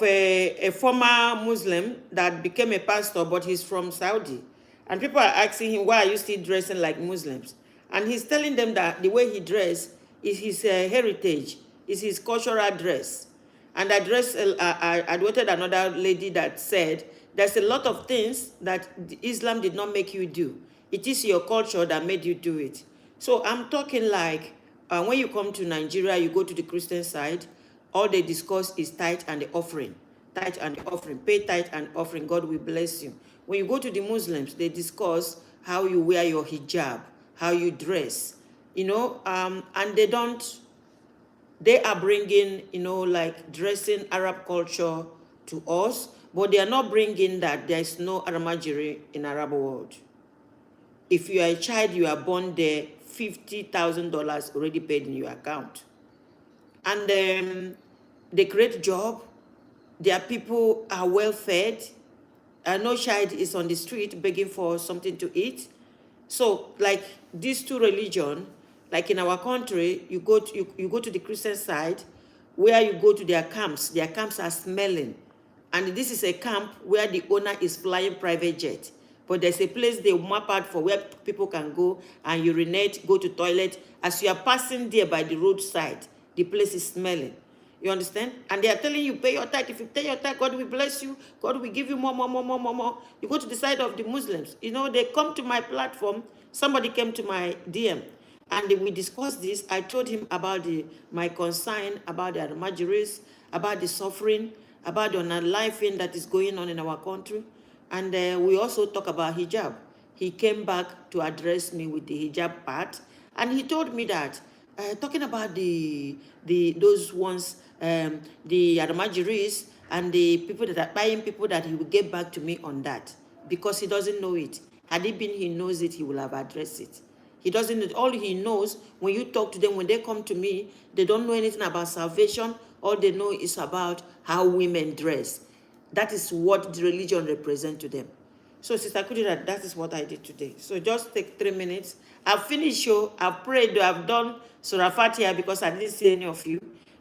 a former Muslim that became a pastor, but he's from Saudi, and people are asking him, "Why are you still dressing like Muslims?" And he's telling them that the way he dressed is his heritage, is his cultural dress. And I quoted another lady that said, there's a lot of things that Islam did not make you do. It is your culture that made you do it. So I'm talking like, when you come to Nigeria, you go to the Christian side, all they discuss is tithe and the offering. Tithe and the offering. Pay tithe and offering. God will bless you. When you go to the Muslims, they discuss how you wear your hijab, how you dress, and they are bringing, like dressing Arab culture to us, but they are not bringing that there is no Aramajiri in Arab world. If you are a child, you are born there, $50,000 already paid in your account. And they create job, their people are well fed, no child is on the street begging for something to eat. So, like these two religions, like in our country, you go to the Christian side, where you go to their camps are smelling. And this is a camp where the owner is flying private jet. But there's a place they map out for where people can go and urinate, go to toilet. As you are passing there by the roadside, the place is smelling. You understand? And they are telling you, pay your tithe. If you pay your tithe, God will bless you. God will give you more. You go to the side of the Muslims. You know, they come to my platform. Somebody came to my DM. And we discussed this. I told him about my concern about the Almajiris, about the suffering, about the unaliving that is going on in our country. And we also talk about hijab. He came back to address me with the hijab part. And he told me that, talking about those ones, the Almajiris and the people that are buying people, that he will get back to me on that, because he doesn't know it. Had it been he knows it, he will have addressed it. He doesn't, all he knows, when you talk to them, when they come to me, they don't know anything about salvation. All they know is about how women dress. That is what the religion represents to them. So, Sister Kudira, that is what I did today. So just take 3 minutes. I've finished show, I've prayed, I've done Surah Fatiha because I didn't see any of you.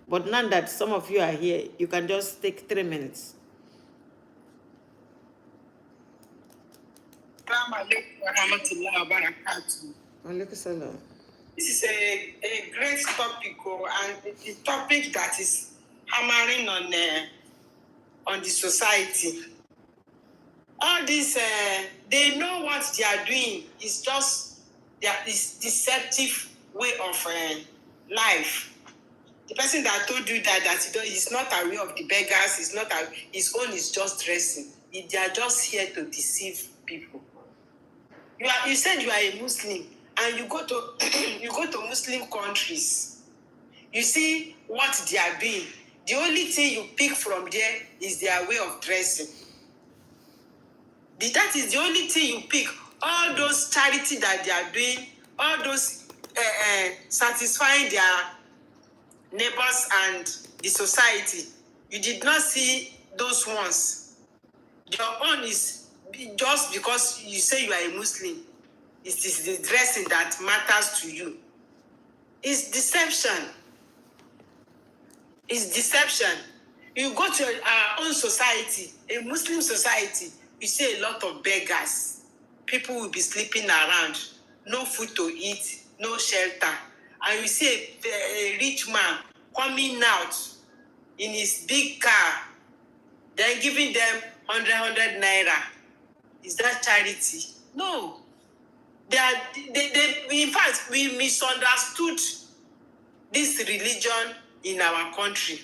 But now that some of you are here, you can just take 3 minutes. Assalamu alaikum warahmatullahi wabarakatuh. Alaikum salam. This is a great topic, and the topic that is hammering on the society. All this, they know what they are doing is just this deceptive way of life. The person that told you that is not aware of the beggars, is not his own is just dressing. They are just here to deceive people. You said you are a Muslim, and you go to Muslim countries. You see what they are doing. The only thing you pick from there is their way of dressing. That is the only thing you pick. All those charity that they are doing, all those satisfying their neighbors and the society, you did not see those ones. Your own is just because you say you are a Muslim. It is the dressing that matters to you. It's deception. It's deception. You go to our own society, a Muslim society, you see a lot of beggars. People will be sleeping around, no food to eat, no shelter. And you see a rich man coming out in his big car, then giving them 100 naira. Is that charity? No. In fact, we misunderstood this religion in our country.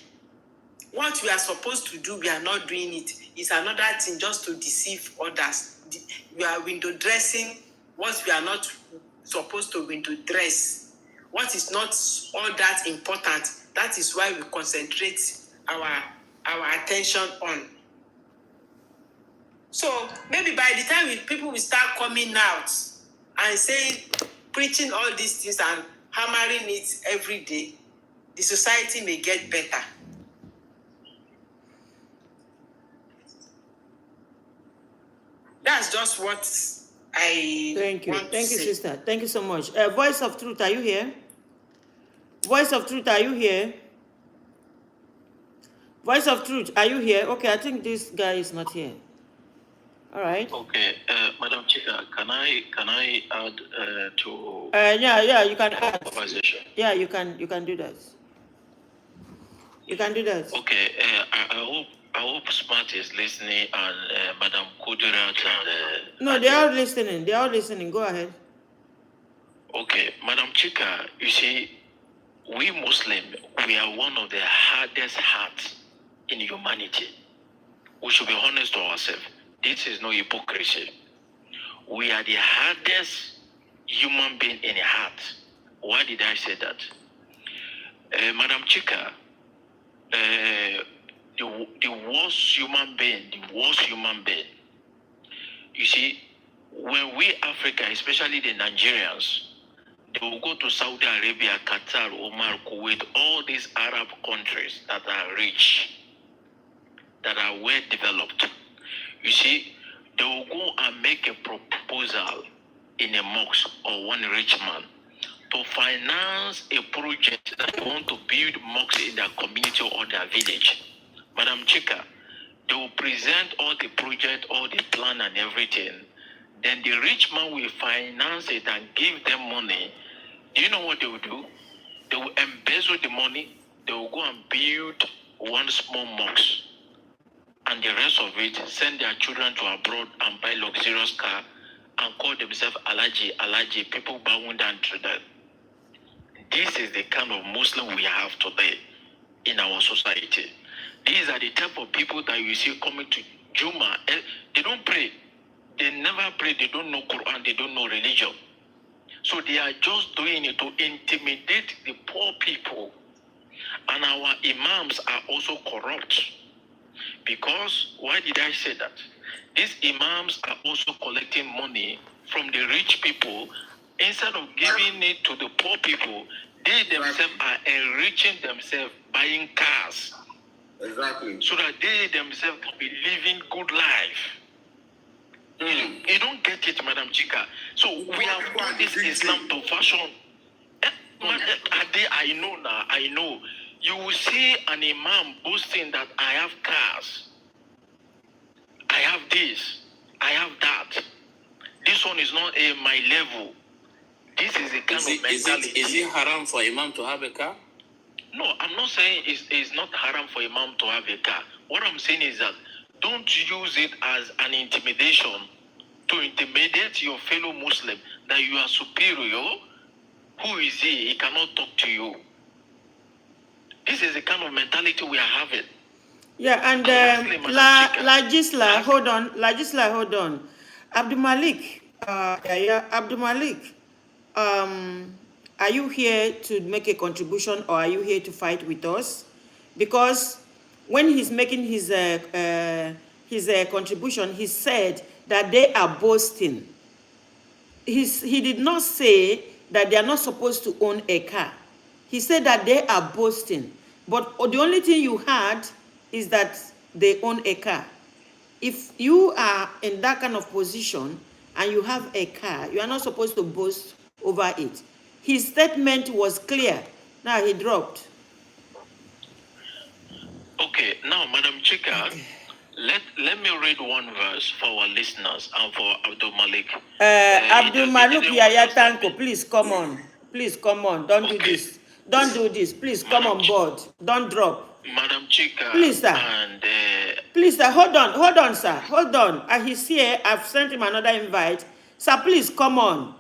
What we are supposed to do, we are not doing it. It's another thing just to deceive others. We are window dressing what we are not supposed to window dress. What is not all that important. That is why we concentrate our attention on. So maybe by the time people will start coming out and saying, preaching all these things and hammering it every day, the society may get better. That's just what I Thank you. want Thank to you, say. sister. Thank you so much. Voice of Truth, are you here? Voice of Truth, are you here? Voice of Truth, are you here? Okay, I think this guy is not here. All right. Okay, Madam Chika, can I add to Yeah, you can add. conversation? Yeah, you can do that. You can do that. Okay, I hope Smart is listening, and Madam Kudirat and No, they are listening. They are listening. Go ahead. Okay, Madam Chika, you see, we Muslim, we are one of the hardest hearts in humanity. We should be honest to ourselves. This is no hypocrisy. We are the hardest human being in the heart. Why did I say that? Madam Chika, the worst human being, you see, when we Africa, especially the Nigerians, they will go to Saudi Arabia, Qatar, Oman, Kuwait, all these Arab countries that are rich, that are well developed. You see, they will go and make a proposal in a mosque or one rich man to finance a project that they want to build mosques in their community or their village. Madam Chika, they will present all the project, all the plan and everything. Then the rich man will finance it and give them money. Do you know what they will do? They will embezzle the money. They will go and build one small mosque. And the rest of it, send their children to abroad and buy luxurious car and call themselves Alaji, people bowing down to them. This is the kind of Muslim we have today in our society. These are the type of people that you see coming to Juma. They don't pray. They never pray. They don't know Quran. They don't know religion. So they are just doing it to intimidate the poor people. And our imams are also corrupt. Because, why did I say that? These imams are also collecting money from the rich people. Instead of giving it to the poor people, they themselves are enriching themselves, buying cars. Exactly. So that they themselves will be living good life. You don't get it, Madam Chika. So we have done this Islam to fashion. I know now, I know. You will see an imam boasting that I have cars. I have this. I have that. This one is not my level. This is the kind of mentality. Is it haram for imam to have a car? No, I'm not saying it's not haram for imam to have a car. What I'm saying is that don't use it as an intimidation to intimidate your fellow Muslim that you are superior. Who is he? He cannot talk to you. This is the kind of mentality we are having. Yeah, and Legisla, hold on. Abdul Malik, Abdul Malik, are you here to make a contribution or are you here to fight with us? Because when he's making his contribution, he said that they are boasting. He did not say that they are not supposed to own a car. He said that they are boasting. But the only thing you had is that they own a car. If you are in that kind of position and you have a car, you are not supposed to boast over it. His statement was clear. Now he dropped. Okay, now, Madam Chika, let me read one verse for our listeners and for Abdul Malik. Abdul Malik Yaya Tanko, please come on. Please come on. Don't do this. Don't do this. Please come on board. Don't drop. Madam Chika. Please, sir. And, please, sir. Hold on, sir. Hold on. He's here. I've sent him another invite. Sir, please come on.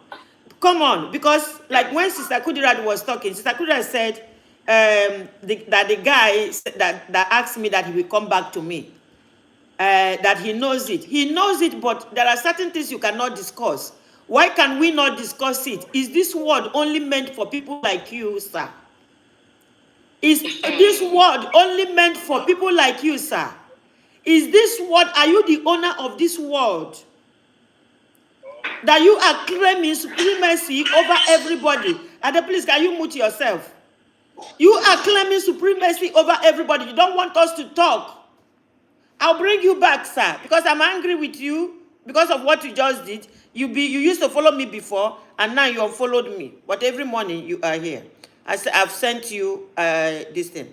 Come on. Because, like, when Sister Kudirat was talking, Sister Kudirat said that the guy that asked me that he will come back to me, that he knows it. He knows it, but there are certain things you cannot discuss. Why can we not discuss it? Is this word only meant for people like you, sir? Is this word only meant for people like you, sir? Is this word, are you the owner of this word? That you are claiming supremacy over everybody. And please, can you mute yourself? You are claiming supremacy over everybody. You don't want us to talk. I'll bring you back, sir, because I'm angry with you because of what you just did. You used to follow me before, and now you have followed me. But every morning you are here. I've sent you this thing.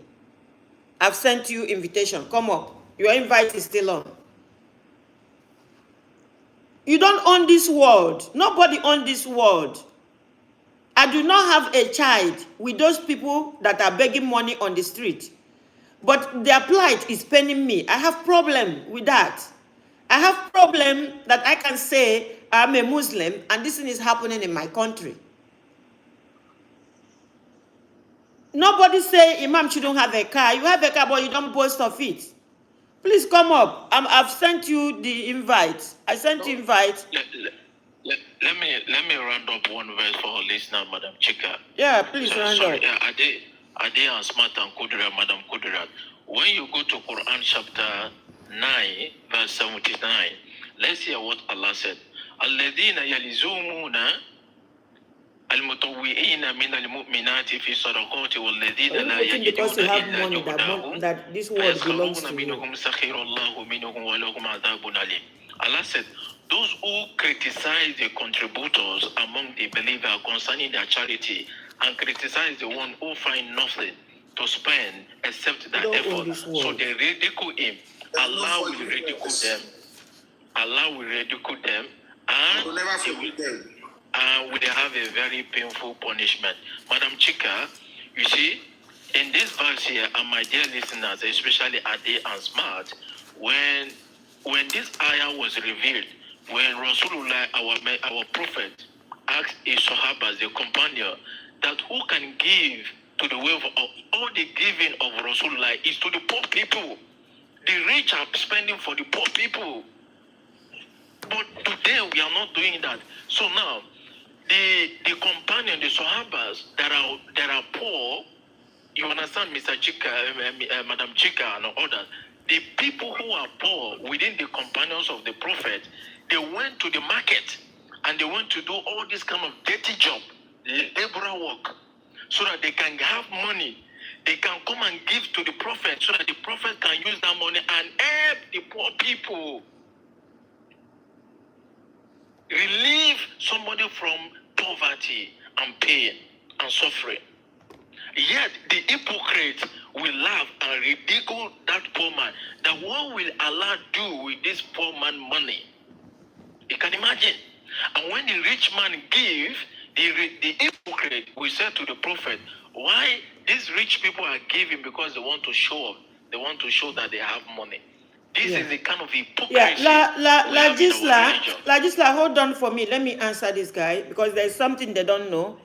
I've sent you invitation. Come up. Your invite is still on. You don't own this world. Nobody owns this world. I do not have a child with those people that are begging money on the street. But their plight is paining me. I have problem with that. I have problem that I can say I'm a Muslim and this thing is happening in my country. Nobody say Imam shouldn't have a car. You have a car, but you don't boast of it. Please come up. I've sent you the invite. I sent you invite. Let me round up one verse for our listener, Madam Chika. Yeah, please round up. Ade and Smart and Kudirat, Madam Kudirat. When you go to Quran chapter 9, verse 79, let's hear what Allah said. الذين يلزمون المطوعين من المؤمنات في صدقات والذين لا يجدون إلا جهدهم that this word belongs to you. منهم سخر الله منهم ولهم عذاب أليم. Allah said, those who criticize the contributors among the believers concerning their charity and criticize the one who find nothing to spend except their Don't own effort, this so world. they ridicule him. Allah will ridicule them. Allah will ridicule them, and will never they will, forgive them. and will have a very painful punishment. Madam Chika, you see, in this verse here, and my dear listeners, especially Ade and Smart, when this ayah was revealed, when Rasulullah, our prophet, asked his Sahabas, the companion, that who can give to the way of all the giving of Rasulullah is to the poor people. The rich are spending for the poor people. But today we are not doing that. So now, the companion, the Sahabas that are poor, you understand, Mr. Chika, Madam Chika, and others. The people who are poor within the companions of the prophet, they went to the market and they went to do all this kind of dirty job, laborer work, so that they can have money. They can come and give to the prophet so that the prophet can use that money and help the poor people. Relieve somebody from poverty and pain and suffering. Yet the hypocrite will laugh and ridicule that poor man. That what will Allah do with this poor man money? You can imagine. And when the rich man give, the hypocrite will say to the prophet, why these rich people are giving? Because they want to show off. They want to show that they have money. This is the kind of hypocrisy. Legisla, hold on for me. Let me answer this guy because there's something they don't know.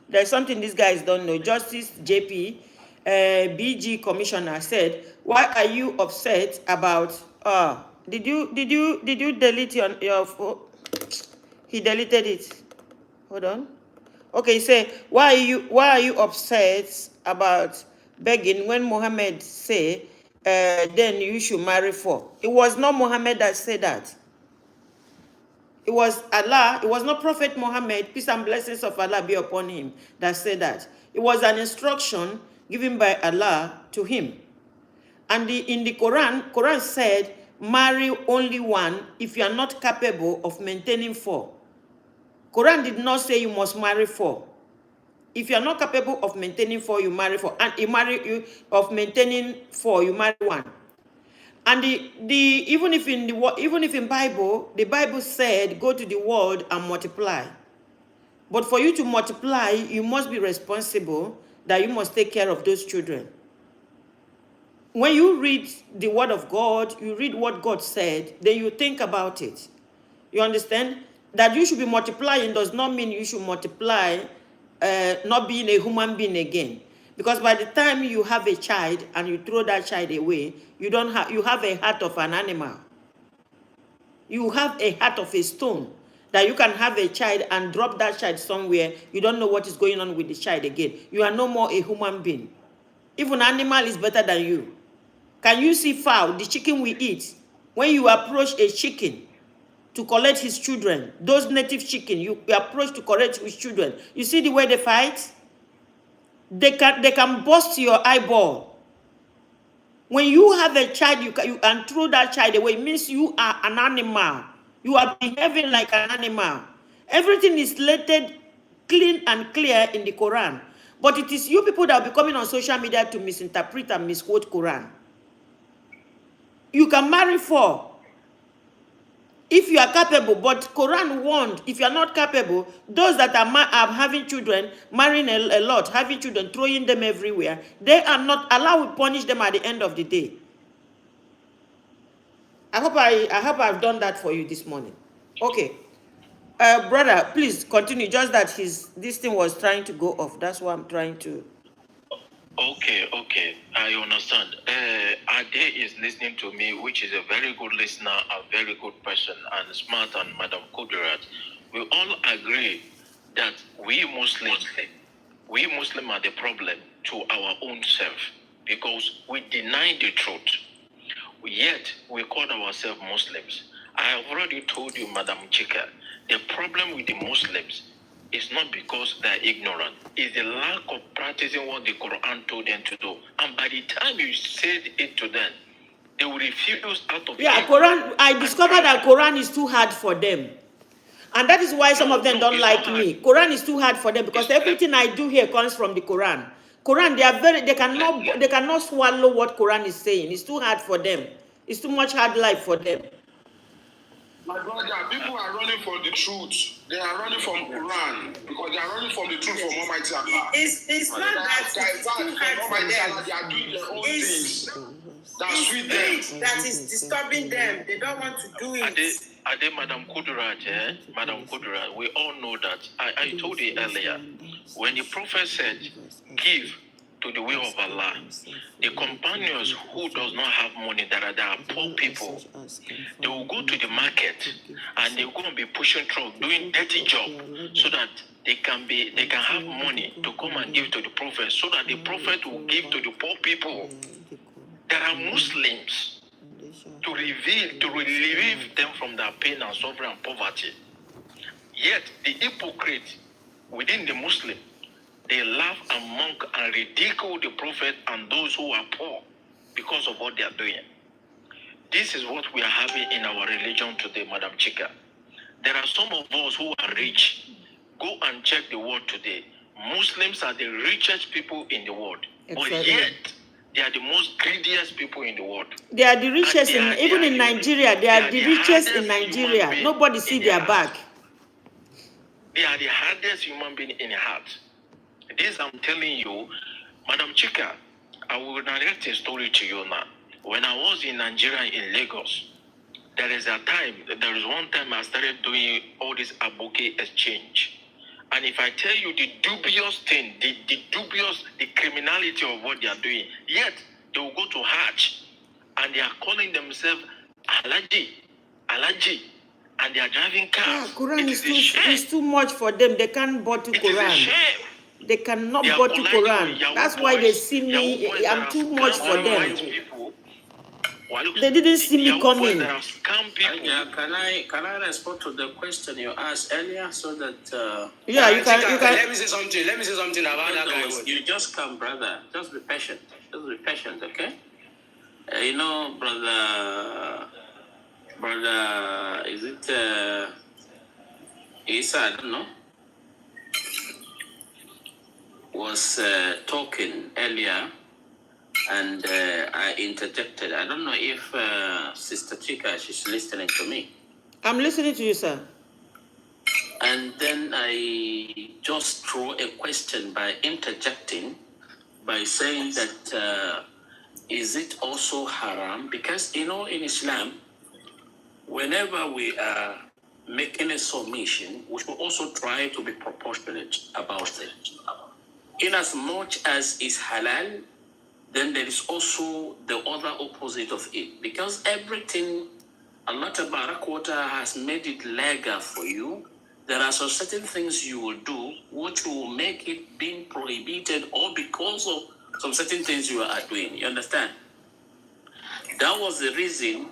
There's something these guys don't know. Justice JP, BG Commissioner said, "Why are you upset about?" Did you delete your phone? He deleted it. Hold on. Okay, say why are you upset about begging when Muhammad say? Then you should marry for. It was not Muhammad that said that. It was Allah. It was not Prophet Muhammad, peace and blessings of Allah be upon him, that said that. It was an instruction given by Allah to him. And in the Quran said, marry only one if you are not capable of maintaining 4. Quran did not say you must marry 4. If you are not capable of maintaining 4, you marry 4. And of maintaining 4, you marry 1. And even if in Bible, the Bible said go to the world and multiply. But for you to multiply, you must be responsible that you must take care of those children. When you read the word of God, you read what God said, then you think about it. You understand? That you should be multiplying does not mean you should multiply not being a human being again. Because by the time you have a child and you throw that child away, you have a heart of an animal. You have a heart of a stone. That you can have a child and drop that child somewhere. You don't know what is going on with the child again. You are no more a human being. Even animal is better than you. Can you see fowl, the chicken we eat? When you approach a chicken to collect his children, those native chicken, you approach to collect his children. You see the way they fight? They can burst your eyeball. When you have a child, you can throw that child away. It means you are an animal. You are behaving like an animal. Everything is stated clean and clear in the Quran. But it is you people that will be coming on social media to misinterpret and misquote Quran. You can marry 4 if you are capable, but Quran warned, if you are not capable, those that are having children, marrying a lot, having children, throwing them everywhere, they are not, Allah will punish them at the end of the day. I hope I've done that for you this morning. Okay. Brother, please continue. Just that this thing was trying to go off. That's why I'm trying to. Okay, I understand. Ade is listening to me, which is a very good listener, a very good person, and smart, and Madam Kudirat. We all agree that we Muslims are the problem to our own self because we deny the truth. Yet we call ourselves Muslims. I have already told you, Madam Chika, the problem with the Muslims is not because they're ignorant. It's the lack of practicing what the Quran told them to do. And by the time you said it to them, They will refuse out of Yeah, ego. Quran. I discovered that Quran is too hard for them. And that is why some of them don't it's like not me. Quran is too hard for them because It's- everything I do here comes from the Quran. Quran, they cannot swallow what Quran is saying. It's too hard for them. It's too much hard life for them. My brother, people are running from the truth. They are running from Quran because they are running from the truth from Almighty Allah. It's not that it's too hard for them. They are doing their own It's, things that it's sweet them. it that is disturbing them. They don't want to do it. Ade, Madam Kudurat, Madam Kudurat, we all know that. I told you earlier, when the prophet said, give to the way of Allah, the companions who does not have money, that are poor people, they will go to the market and they go and be pushing truck, doing dirty job, so that they can have money to come and give to the prophet, so that the prophet will give to the poor people. There are Muslims to relieve them from their pain and suffering and poverty. Yet the hypocrite within the Muslim, they laugh and mock and ridicule the prophet and those who are poor because of what they are doing. This is what we are having in our religion today, Madam Chika. There are some of us who are rich. Go and check the world today. Muslims are the richest people in the world. Exactly. But yet, they are the most greediest people in the world. They are the richest even in Nigeria. They are the richest in hardest Nigeria. human Nobody being see in their the back. heart. They are the hardest human being in the heart. This I'm telling you, Madam Chika, I will narrate a story to you now. When I was in Nigeria, in Lagos, there is one time I started doing all this Aboke exchange. And if I tell you the dubious thing, the criminality of what they are doing, yet they will go to Hajj and they are calling themselves Alaji, and they are driving cars. Yeah, Quran It is too much for them. They can't bottle It is a Quran. shame. They cannot They are bottle polite Quran. Yahoo That's why they boys. see Yahoo me. boys that I'm have too much scammed for them. white people. They didn't see me Yahoo boys coming. that have scammed people. Yeah, can I respond to the question you asked earlier so that Yeah, you can. Let me say something about that guy. you just come, brother. Just be patient. Okay? You know, brother, is it Isa? I don't know. Was talking earlier, and I interjected. I don't know if Sister Chika, she's listening to me. I'm listening to you, sir. And then I just threw a question by interjecting, by saying that is it also haram? Because, you know, in Islam, whenever we are making a submission, we should also try to be proportionate about it. In as much as is halal, then there is also the other opposite of it. Because everything Allah Tabarak wa Ta'ala has made it legal for you, there are some certain things you will do which will make it being prohibited or because of some certain things you are doing. You understand? That was the reason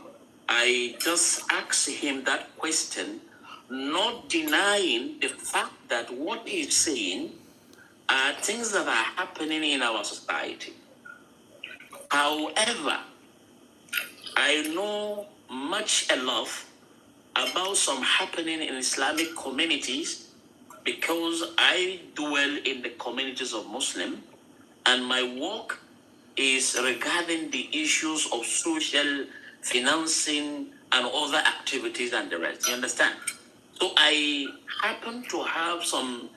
I just asked him that question, not denying the fact that what he's saying are things that are happening in our society. However, I know much enough about some happening in Islamic communities because I dwell in the communities of Muslim, and my work is regarding the issues of social financing and other activities and the rest. You understand? So I happen to have some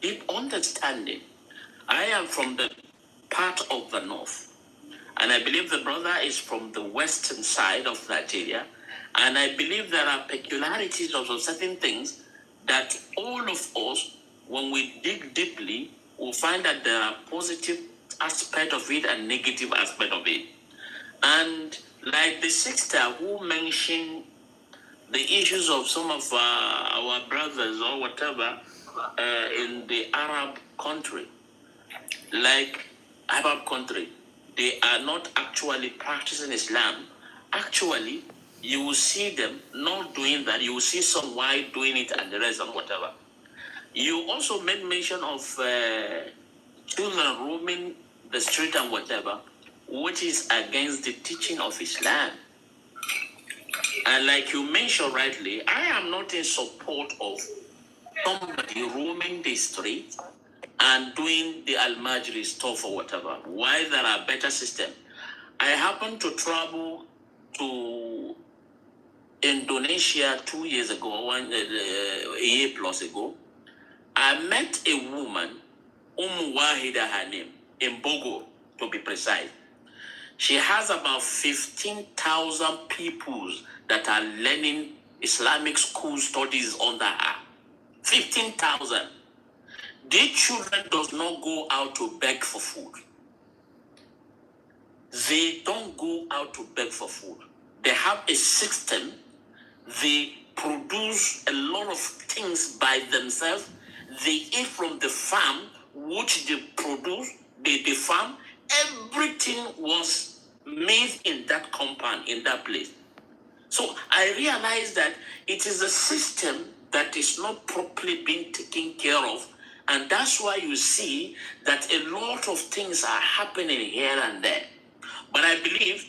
deep understanding. I am from the part of the north, and I believe the brother is from the western side of Nigeria, and I believe there are peculiarities of certain things that all of us, when we dig deeply, will find that there are positive aspect of it and negative aspect of it. And like the sister who mentioned the issues of some of our brothers or whatever in the Arab country, like Arab country, they are not actually practicing Islam. Actually, you will see them not doing that. You will see some white doing it and the rest and whatever. You also made mention of children roaming the street and whatever. which is against the teaching of Islam. And like you mentioned rightly, I am not in support of somebody roaming the street and doing the Al-Majri stuff or whatever. Why there are better systems. I happened to travel to Indonesia 2 years ago, a year plus ago. I met a woman, Wahida her name, in Bogo, to be precise. She has about 15,000 people that are learning Islamic school studies under her. 15,000. Their children does not go out to beg for food. They don't go out to beg for food. They have a system. They produce a lot of things by themselves. They eat from the farm, which they produce, the farm. Everything was made in that compound, in that place. So I realized that it is a system that is not properly being taken care of. And that's why you see that a lot of things are happening here and there. But I believe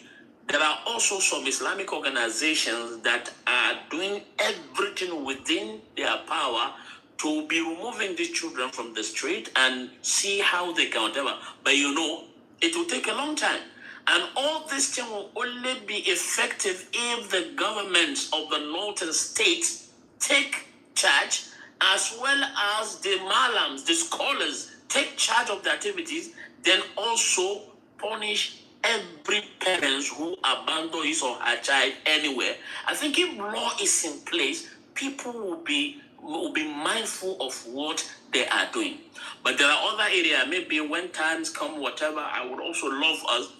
there are also some Islamic organizations that are doing everything within their power to be removing these children from the street and see how they can whatever. But you know, it will take a long time. And all this thing will only be effective if the governments of the northern states take charge, as well as the malams, the scholars, take charge of the activities, then also punish every parent who abandons his or her child anywhere. I think if law is in place, people will be mindful of what they are doing. But there are other areas, maybe when times come, whatever, I would also love us,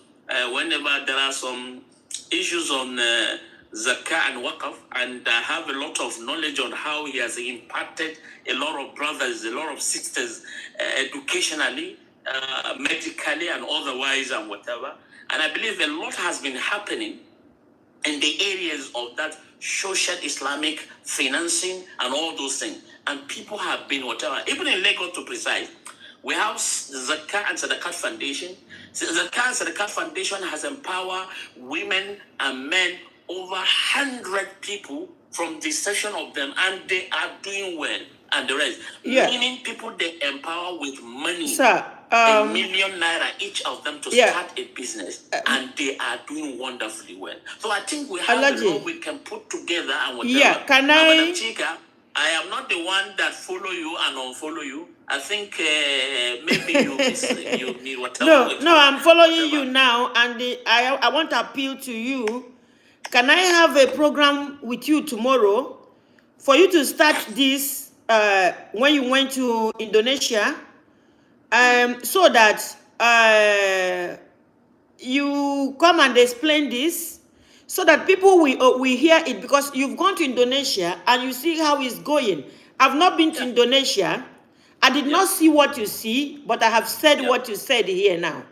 whenever there are some issues on Zakah and Waqf, and I have a lot of knowledge on how he has impacted a lot of brothers, a lot of sisters, educationally, medically, and otherwise, and whatever. And I believe a lot has been happening in the areas of that social Islamic financing and all those things. And people have been whatever, even in Lagos to precise, we have Zakah and Sadaqat Foundation. Zakah and Sadaqat Foundation has empowered women and men, over 100 people from the session of them, and they are doing well. And the rest, meaning people they empower with money, Sir, ₦1 million each of them to start a business, and they are doing wonderfully well. So I think we have a lot we can put together and whatever. Yeah, can Madam Chika, I am not the one that follow you and unfollow you. I think maybe you need whatever. No, I'm following you now, and I want to appeal to you. Can I have a program with you tomorrow for you to start this when you went to Indonesia, so that you come and explain this, so that people will hear it, because you've gone to Indonesia and you see how it's going. I've not been to Indonesia. I did not see what you see, but I have said what you said here now.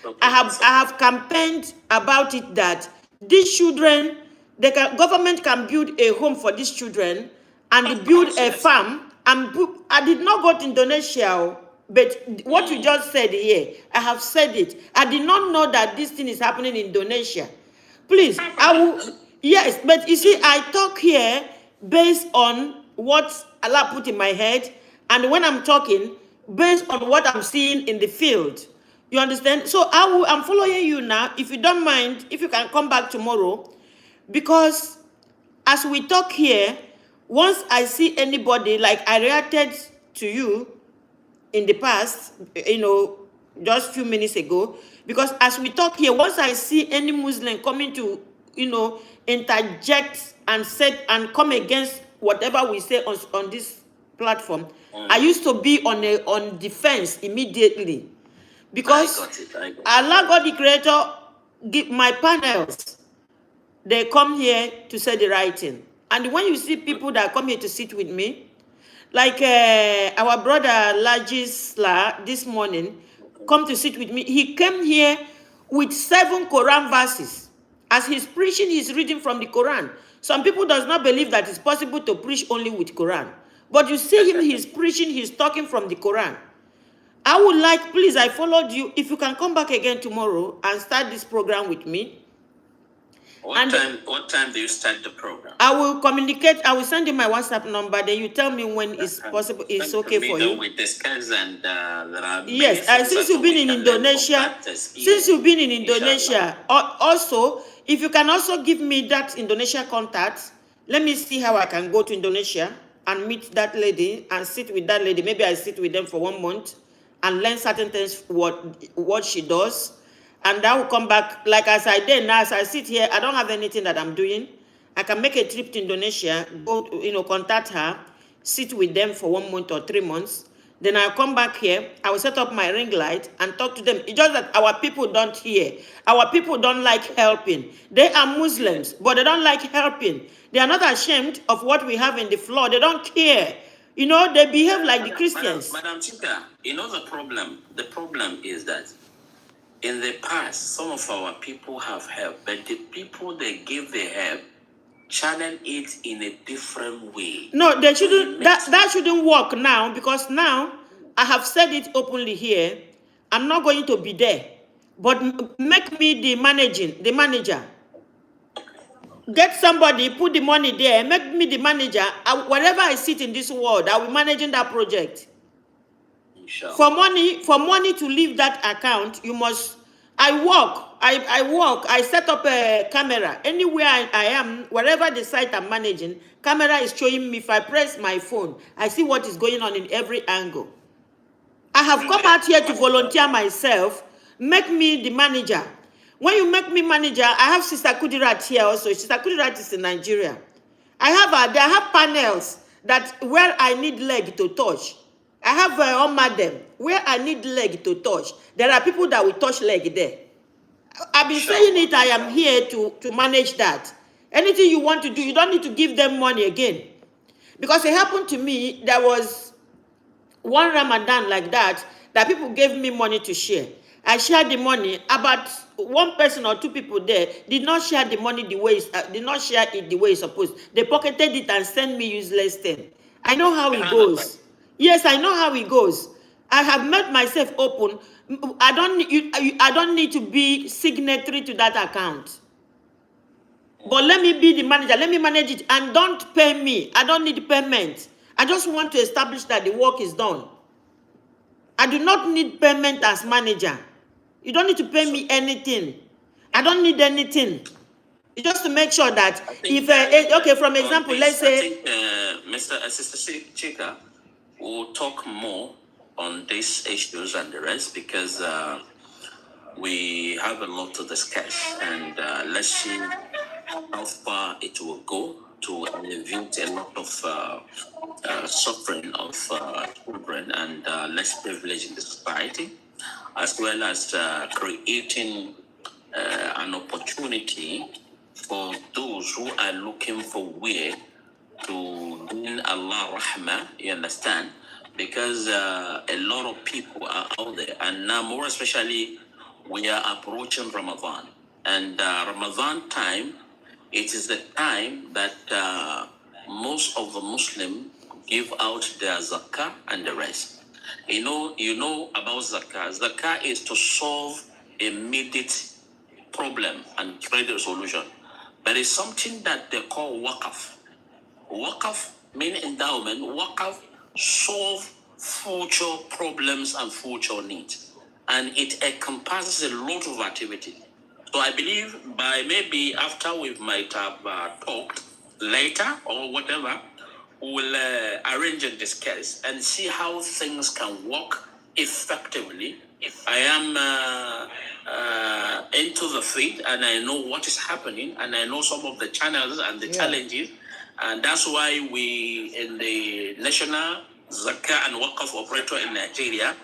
Okay. I have campaigned about it, that these children, government can build a home for these children, and they build a farm. And I did not go to Indonesia, but what you just said here, I have said it. I did not know that this thing is happening in Indonesia. Please, I will. Yes, but you see, I talk here based on what Allah put in my head, and when I'm talking, based on what I'm seeing in the field. You understand? So I'm following you now. If you don't mind, if you can come back tomorrow, because as we talk here, once I see anybody, like I reacted to you in the past, just a few minutes ago, because as we talk here, once I see any Muslim coming to, interject and say and come against whatever we say on this platform, I used to be on defense immediately. Because Allah, God the Creator, give my panels, they come here to say the right thing. And when you see people that come here to sit with me, like our brother Lajisla this morning, come to sit with me, he came here with 7 Quran verses. As he's preaching, he's reading from the Quran. Some people does not believe that it's possible to preach only with Quran. But you see him, he's preaching, he's talking from the Quran. I would like, please, I followed you. If you can come back again tomorrow and start this program with me. What time do you start the program? I will communicate. I will send you my WhatsApp number. Then you tell me when it's possible. It's okay for you. We discuss and there are yes. Since you've been in Indonesia, also, if you can also give me that Indonesia contact, let me see how I can go to Indonesia and meet that lady and sit with that lady. Maybe I sit with them for 1 month and learn certain things what she does. And I will come back, like as I did now, as I sit here, I don't have anything that I'm doing. I can make a trip to Indonesia, go, contact her, sit with them for 1 month or 3 months. Then I'll come back here, I will set up my ring light and talk to them. It's just that our people don't hear. Our people don't like helping. They are Muslims, but they don't like helping. They are not ashamed of what we have in the floor. They don't care. They behave like the Christians. Madam Chika, the problem? The problem is that in the past, some of our people have help, but the people they give the help channel it in a different way. No, they shouldn't. That shouldn't work now, because now I have said it openly here. I'm not going to be there, but make me the manager. Get somebody, put the money there, make me the manager. Wherever I sit in this world, I will be managing that project. Sure. For money to leave that account, you must. I work. I set up a camera anywhere I am, wherever the site I'm managing. Camera is showing me. If I press my phone, I see what is going on in every angle. I have come out here to volunteer myself. Make me the manager. When you make me manager, I have Sister Kudirat here also. Sister Kudirat is in Nigeria. I have panels that where I need leg to touch. I have on madam where I need leg to touch. There are people that will touch leg there. I've been saying it. I am here to manage that. Anything you want to do, you don't need to give them money again. Because it happened to me, there was one Ramadan like that people gave me money to share. I shared the money. About one person or two people there did not share the money the way it's supposed. They pocketed it and sent me useless thing. I know how it goes. Yes, I know how it goes. I have made myself open. I don't need to be signatory to that account. But let me be the manager. Let me manage it, and don't pay me. I don't need payment. I just want to establish that the work is done. I do not need payment as manager. You don't need to pay me anything. I don't need anything. It's just to make sure that from example, let's say, Sister Chika will talk more on these issues and the rest, because we have a lot to discuss, and let's see how far it will go to alleviate a lot of suffering of children and less privilege in the society, as well as creating an opportunity for those who are looking for way to gain Allah Rahmah, you understand? Because a lot of people are out there, and now more especially we are approaching Ramadan, and Ramadan time, it is the time that most of the Muslims give out their zakah and the rest. You know about zakah. Zakah is to solve immediate problem and create a solution. There is something that they call waqaf. Waqaf means endowment. Waqaf solve future problems and future needs, and it encompasses a lot of activity. So I believe by maybe after we might have talked later or whatever, we'll arrange and discuss and see how things can work effectively. I am into the field, and I know what is happening, and I know some of the channels and the challenges, and that's why we in the National Zakah and Waqaf Operator in Nigeria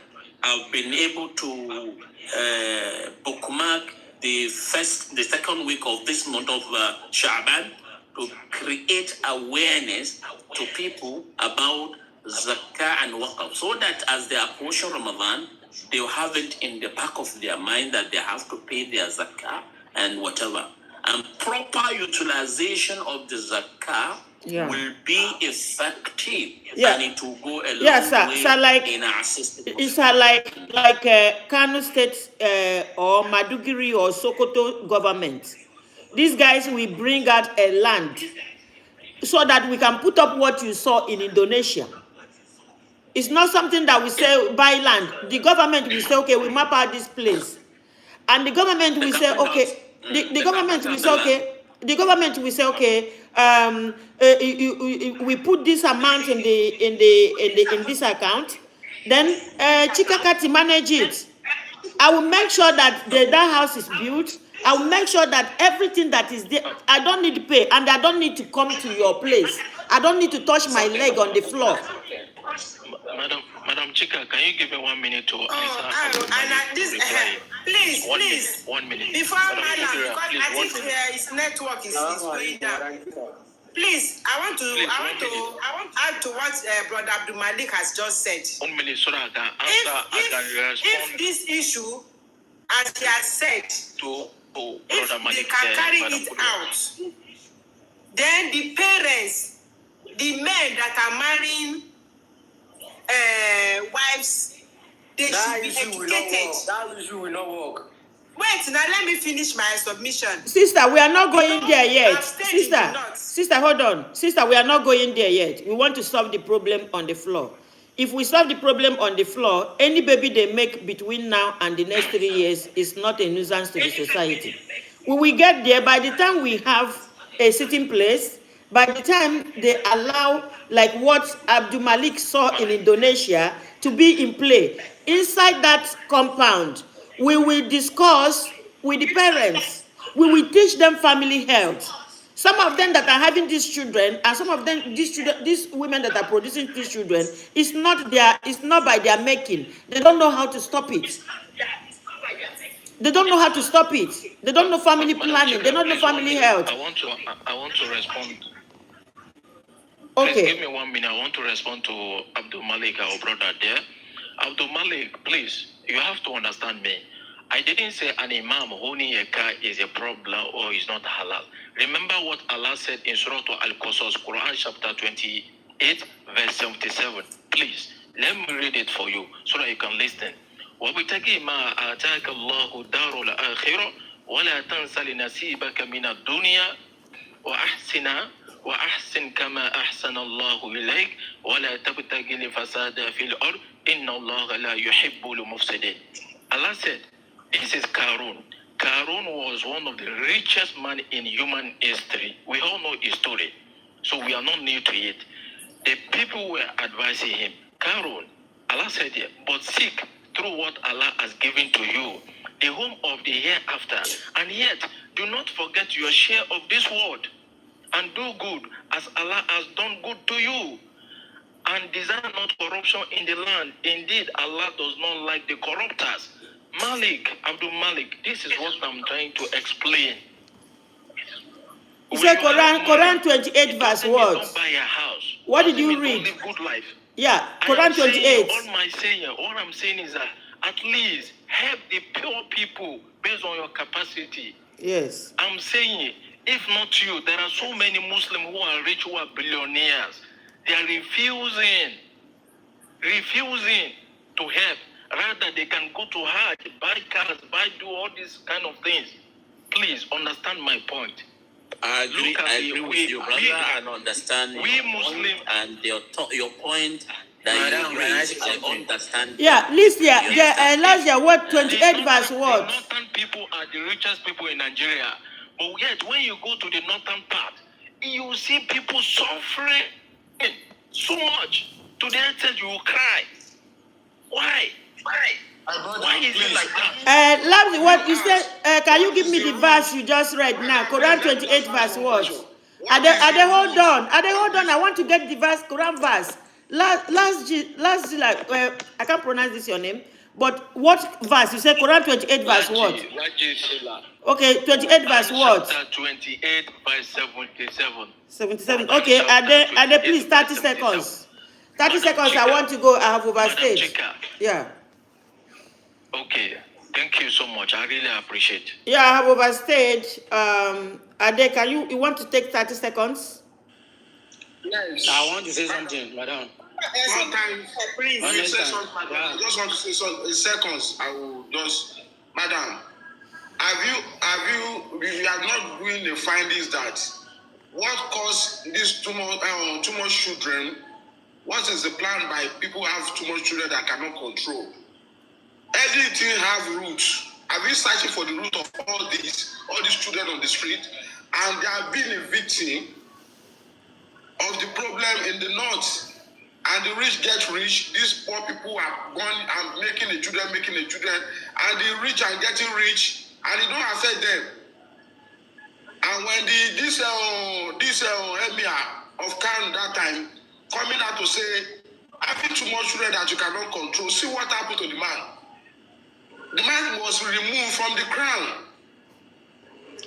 have been able to bookmark the second week of this month of Sha'ban to create awareness to people about Zakah and Waqaf, so that as they approach Ramadan, they'll have it in the back of their mind that they have to pay their Zakah and whatever. And proper utilization of the Zakah Yeah. will be effective Yeah. and it will go a long Yeah, sir. way So like in assisting. it's like Kano State or Maduguri or Sokoto government. These guys will bring out a land so that we can put up what you saw in Indonesia. It's not something that we say buy land. The government will say, okay, we map out this place. And the government will say, okay, the government will say, okay, the government will say, okay, we put this amount in this account. Then Chikakati manage it. I will make sure that that house is built. I will make sure that everything that is there, I don't need to pay, and I don't need to come to your place. I don't need to touch my leg on the floor. Madam Chika, can you give me 1 minute to answer? Please, please. 1 minute. Before Madam Madam, Chika, because please, I 1 think minute. his network is going down. Please, I want to add to what Brother Abdul Malik has just said. 1 minute so that I can answer, I can respond If this issue, as he has said, to if Brother they Malik. can carry Madam it Kuria. out, then the parents, the men that are marrying wives, they should be educated. That issue will not work. Wait, now let me finish my submission. Sister, we are not going there yet. I've stayed in the north. Sister, hold on. Sister, we are not going there yet. We want to solve the problem on the floor. If we solve the problem on the floor, any baby they make between now and the next 3 years is not a nuisance to the society. We will get there by the time we have a sitting place, by the time they allow, like what Abdul Malik saw in Indonesia, to be in play. Inside that compound, we will discuss with the parents. We will teach them family health. Some of them that are having these children, and some of them, these women that are producing these children, it's not by their making. They don't know how to stop it. They don't know how to stop it. They don't know family planning. They don't know family health. I want to respond. Okay. Please give me 1 minute. I want to respond to Abdul Malik, our brother there. Abdul Malik, please, you have to understand me. I didn't say an imam owning a car is a problem or is not halal. Remember what Allah said in Surah Al-Qasas, Quran chapter 28, verse 77. Please, let me read it for you so that you can listen. وَبِتَقِي مَا آتَاكَ اللَّهُ دَارُ الْآخِرَةِ وَلَا تَنْسَ لِنَصِيبَكَ مِنَ الدُّنْيَا وأحسن كما أحسن الله إليك ولا تبتغي الفساد في الأرض إن الله لا يحب المفسدين. Allah said, this is Karun. Karun was one of the richest men in human history. We all know his story, so we are not new to it. The people were advising him, Karun, Allah said here, but seek through what Allah has given to you the home of the hereafter, and yet do not forget your share of this world, and do good as Allah has done good to you, and desire not corruption in the land. Indeed, Allah does not like the corrupters. Abdul Malik, this is what I'm trying to explain. You said Quran 28 verse what? Don't buy a house. What did you Don't read? live good life. Yeah, I Quran am saying, 28. all I'm saying is that at least help the poor people based on your capacity. Yes. I'm saying, if not you, there are so many Muslims who are rich, who are billionaires. They are refusing to help. Rather, they can go to Hajj, buy cars, do all these kind of things. Please understand my point. I agree with you, brother, and understand we your Muslims point and your point that you raised. I understand. Yeah, listen here. Last year, what 28 verse The what? northern people are the richest people in Nigeria. But yet, when you go to the northern part, you see people suffering so much. To the extent you will cry. Why? Why is it like that? Last what you said? Can you give me the verse you just read now? Quran 28 verse what? Are they hold on? I want to get the verse, Quran verse. Last I can't pronounce this your name. But what verse? You said Quran 28 verse what? Okay, 28 verse what? Chapter 28 verse 77. 77. Okay, are they please 30 seconds? 30 seconds, I want to go. I have overstayed. Yeah. Okay, thank you so much. I really appreciate. Yeah, I have overstayed. Ade, you want to take 30 seconds? Yes. I want to say something, madam. Sometimes Please. when you say Understand? something, madam, Yeah. I just want to say something in seconds. I will just, madam, have you are not doing the findings that what caused this too much children? What is the plan by people who have too much children that cannot control? Everything have roots. Have you searching for the root of all these children on the street? And they have been a victim of the problem in the north. And the rich get rich. These poor people are gone and making the children. And the rich are getting rich, and it don't affect them. And when this emir of Khan that time coming out to say, having too much children that you cannot control, see what happened to the man. The man was removed from the crown.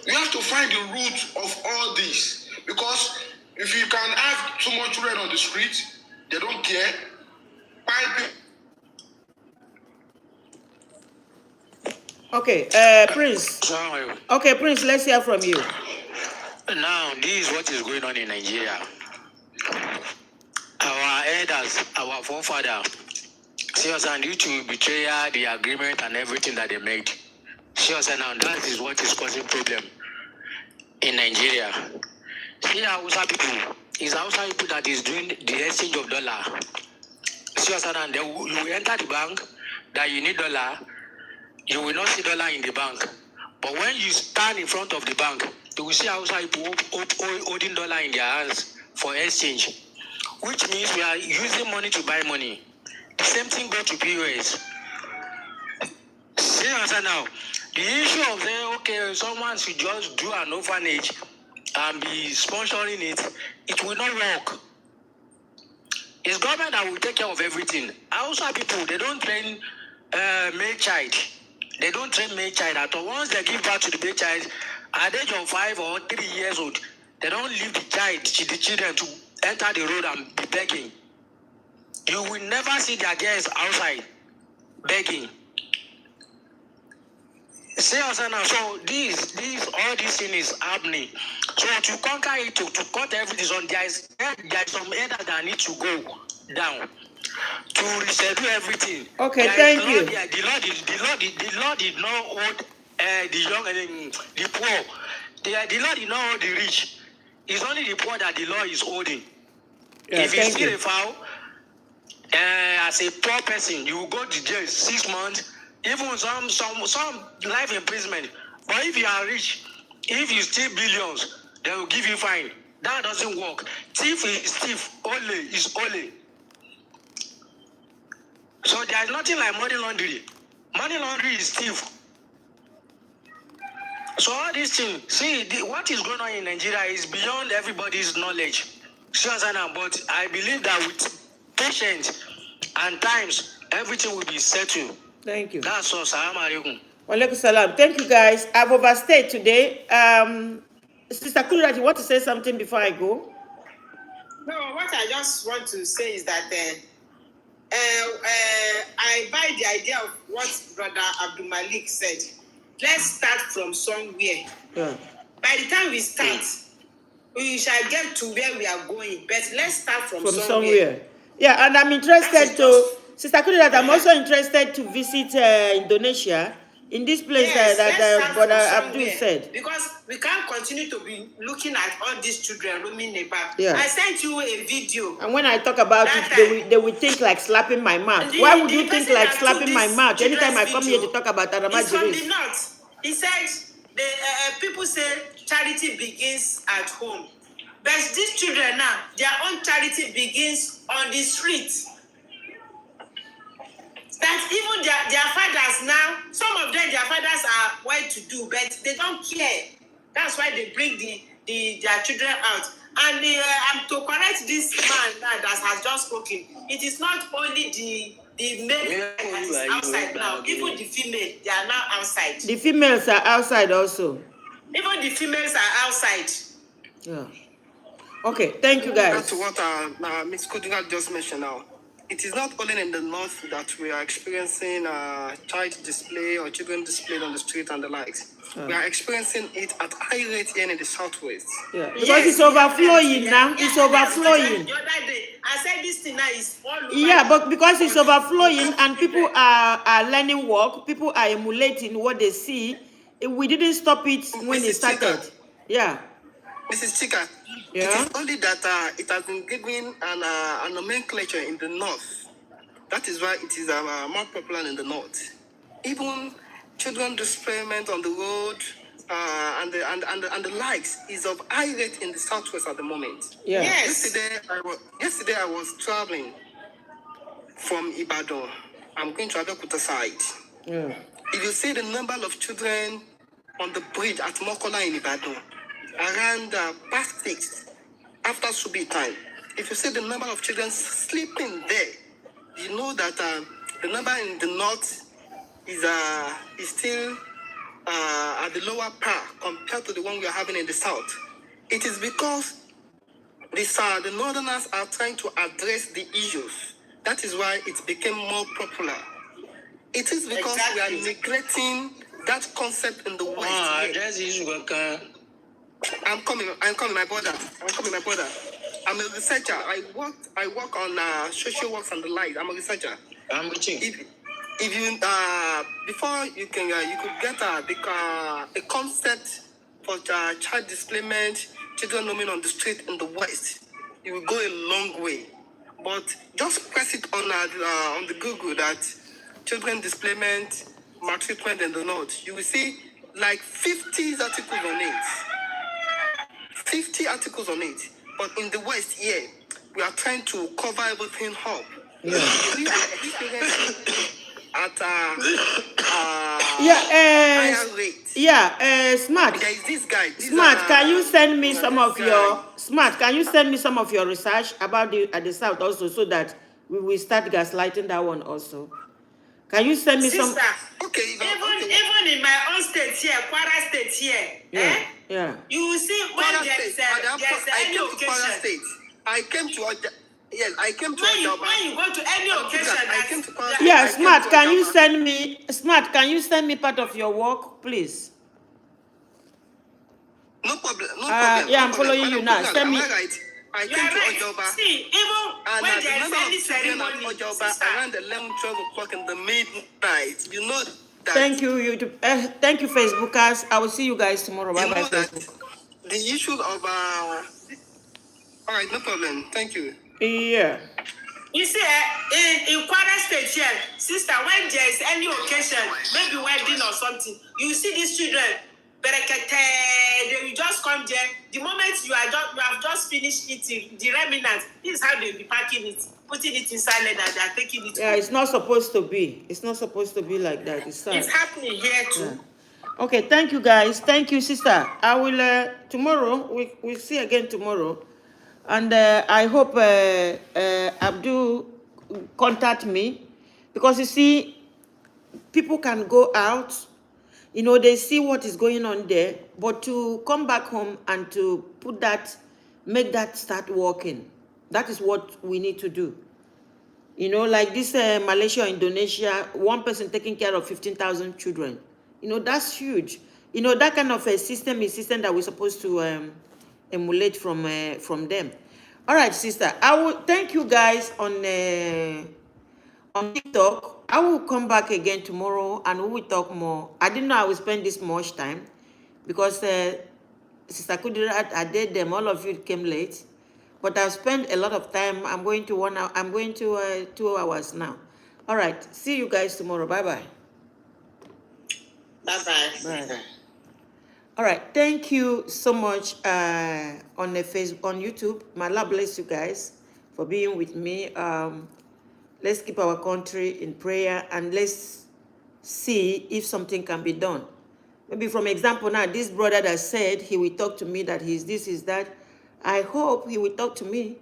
You have to find the root of all this, because if you can have too much children on the street, they don't care. Okay, Prince. Sorry. Okay, Prince, let's hear from you. Now, this is what is going on in Nigeria. Our elders, our forefathers, seriously, due to betrayal, the agreement and everything that they made. Seriously, now that is what is causing problem in Nigeria. See, Hausa people, it's Hausa people that is doing the exchange of dollar. Seriously, now you will enter the bank that you need dollar, you will not see dollar in the bank. But when you stand in front of the bank, you will see Hausa people holding dollar in their hands for exchange, which means we are using money to buy money. The same thing goes to POS. See, answer now. The issue of saying, okay, someone should just do an orphanage and be sponsoring it, it will not work. It's government that will take care of everything. Hausa people, they don't train male child. They don't train male child at all. Once they give birth to the male child, at the age of 5 or 3 years old, they don't leave the children to enter the road and be begging. You will never see their girls outside begging. See us now. So all this thing is happening. So to conquer it, to cut everything on, there is some error that need to go down to reschedule everything. Okay, thank you. The law did not hold the young and the poor. The law did not hold the rich. It's only the poor that the law is holding. Yeah, if you thank steal you. a fowl, as a poor person, you will go to jail 6 months, even some life imprisonment. But if you are rich, if you steal billions, they will give you fine. That doesn't work. Thief is thief. Ole is ole. So there is nothing like money laundry. Money laundry is thief. So all these things, see, what is going on in Nigeria is beyond everybody's knowledge. But I believe that with patience and times, everything will be settled. Thank you. That's all. Salam alaikum. Walaikum salam. Thank you, guys. I've overstayed today. Sister Kudrat, you want to say something before I go? No, what I just want to say is that I buy the idea of what Brother Abdul Malik said. Let's start from somewhere. Yeah. By the time we start, we shall get to where we are going. But let's start from somewhere. Yeah, and I'm interested to, Sister Kudrat, I'm also interested to visit Indonesia, in this place that Brother Abdul said. Because we can't continue to be looking at all these children roaming about. Yeah. I sent you a video. And when I talk about it, they will think like slapping my mouth. Why would you think like slapping my mouth anytime I come here to talk about Adama It's from the Jiris? north. He said, people say charity begins at home. But these children now, their own charity begins on the street. That even their fathers now, some of them, their fathers are well-to-do, but they don't care. That's why they bring their children out. And I'm to correct this man that has just spoken. It is not only the male that is outside now, even the female, they are now outside. The females are outside also. Even the females are outside. Yeah. Okay, thank you guys. That's what Ms. Kudinga just mentioned now. it is not only in the north that we are experiencing child display or children displayed on the street and the likes. We are experiencing it at high rate here in the southwest. Yeah, because it's overflowing now. It's overflowing. The other day, I said this thing now is all over. Yeah, but because it's overflowing and people are learning work, people are emulating what they see. We didn't stop it when it Mrs. started. Chika. Yeah. Mrs. Chika, Yeah. it is only that it has been given a nomenclature in the north. That is why it is more popular in the north. Even children displayment on the road and the likes is of high rate in the southwest at the moment. Yeah. Yes. Yesterday I was traveling from Ibadan. I'm going to Abeokuta side. Yeah. If you see the number of children on the bridge at Mokola in Ibadan, around past 6, after Subi time, if you see the number of children sleeping there, you know that the number in the north is still at the lower par compared to the one we are having in the south. It is because the northerners are trying to address the issues. That is why it became more popular. It is because we are neglecting that concept in the West. Address the issue. I'm coming, my brother. I'm a researcher. I work on social works and the like. I'm a researcher. I'm with you. If you before you can you could get a concept for child displacement, children roaming on the street in the West, you will go a long way. But just press it on the Google that children displacement, maltreatment in the north. You will see like 50 articles on it. 50 articles on it. But in the West here, we are trying to cover everything up. Yeah. At Yeah. rate. Yeah. Smart. There is this guy. Smart. Can you send me some of your Can you send me some of your research about the south also, so that we will start gaslighting that one also? Can you send me some? Sister, Okay. even in my own state here, Kwara State here, Yeah. Yeah. you will see when Kwara there's State. Madam, I any came to Kwara occasion. State. I came to When you go to any occasion, I came to Kwara that- State. Yeah, I came Smart. to Can you Ojaba. Can you send me part of your work, please? No problem. Yeah, I'm following you now. Send me. Am I right? I you came are to right. Ojaba. See, even And when the there's number any of children at ceremony, Ojaba sister, around 11, 12 o'clock in the midnight. You know that. Thank you, YouTube. Thank you, Facebookers. I will see you guys tomorrow. Bye You bye, know that Facebook. the issue of all right, no problem. Thank you. Yeah. you see, in Kwara State here, sister, when there's any occasion, maybe wedding or something, you see these children, they will just come there. The moment you have just finished eating, the remnants, this is how they'll be packing it, putting it inside leather, they're taking it. Yeah, it's not supposed to be. It's not supposed to be like that. It's sad. It's happening here too. Yeah. Okay, thank you guys. Thank you, sister. I will tomorrow. We'll see again tomorrow, and I hope Abdul contact me, because you see, people can go out. You know, they see what is going on there, but to come back home and to make that start working, that is what we need to do. You know, like this Malaysia, Indonesia, one person taking care of 15,000 children. You know, that's huge. You know, that kind of a system is system that we're supposed to emulate from them. All right, sister. I will thank you guys on TikTok. I will come back again tomorrow and we will talk more. I didn't know I would spend this much time because Sister Kudirat, I did them. All of you came late, but I've spent a lot of time. I'm going to 1 hour. I'm going to 2 hours now. All right. See you guys tomorrow. Bye bye. Bye-bye. Bye. All right. Thank you so much on YouTube. May Allah bless you guys for being with me. Let's keep our country in prayer and let's see if something can be done. Maybe from example now, this brother that said he will talk to me that he's this, is that. I hope he will talk to me,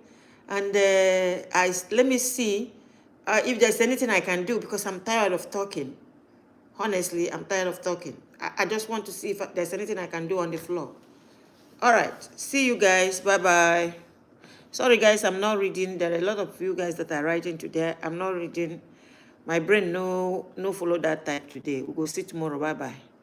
and let me see if there's anything I can do, because I'm tired of talking. Honestly, I'm tired of talking. I just want to see if there's anything I can do on the floor. All right. See you guys. Bye-bye. Sorry, guys, I'm not reading. There are a lot of you guys that are writing today. I'm not reading. My brain no follow that type today. We'll go see tomorrow. Bye-bye.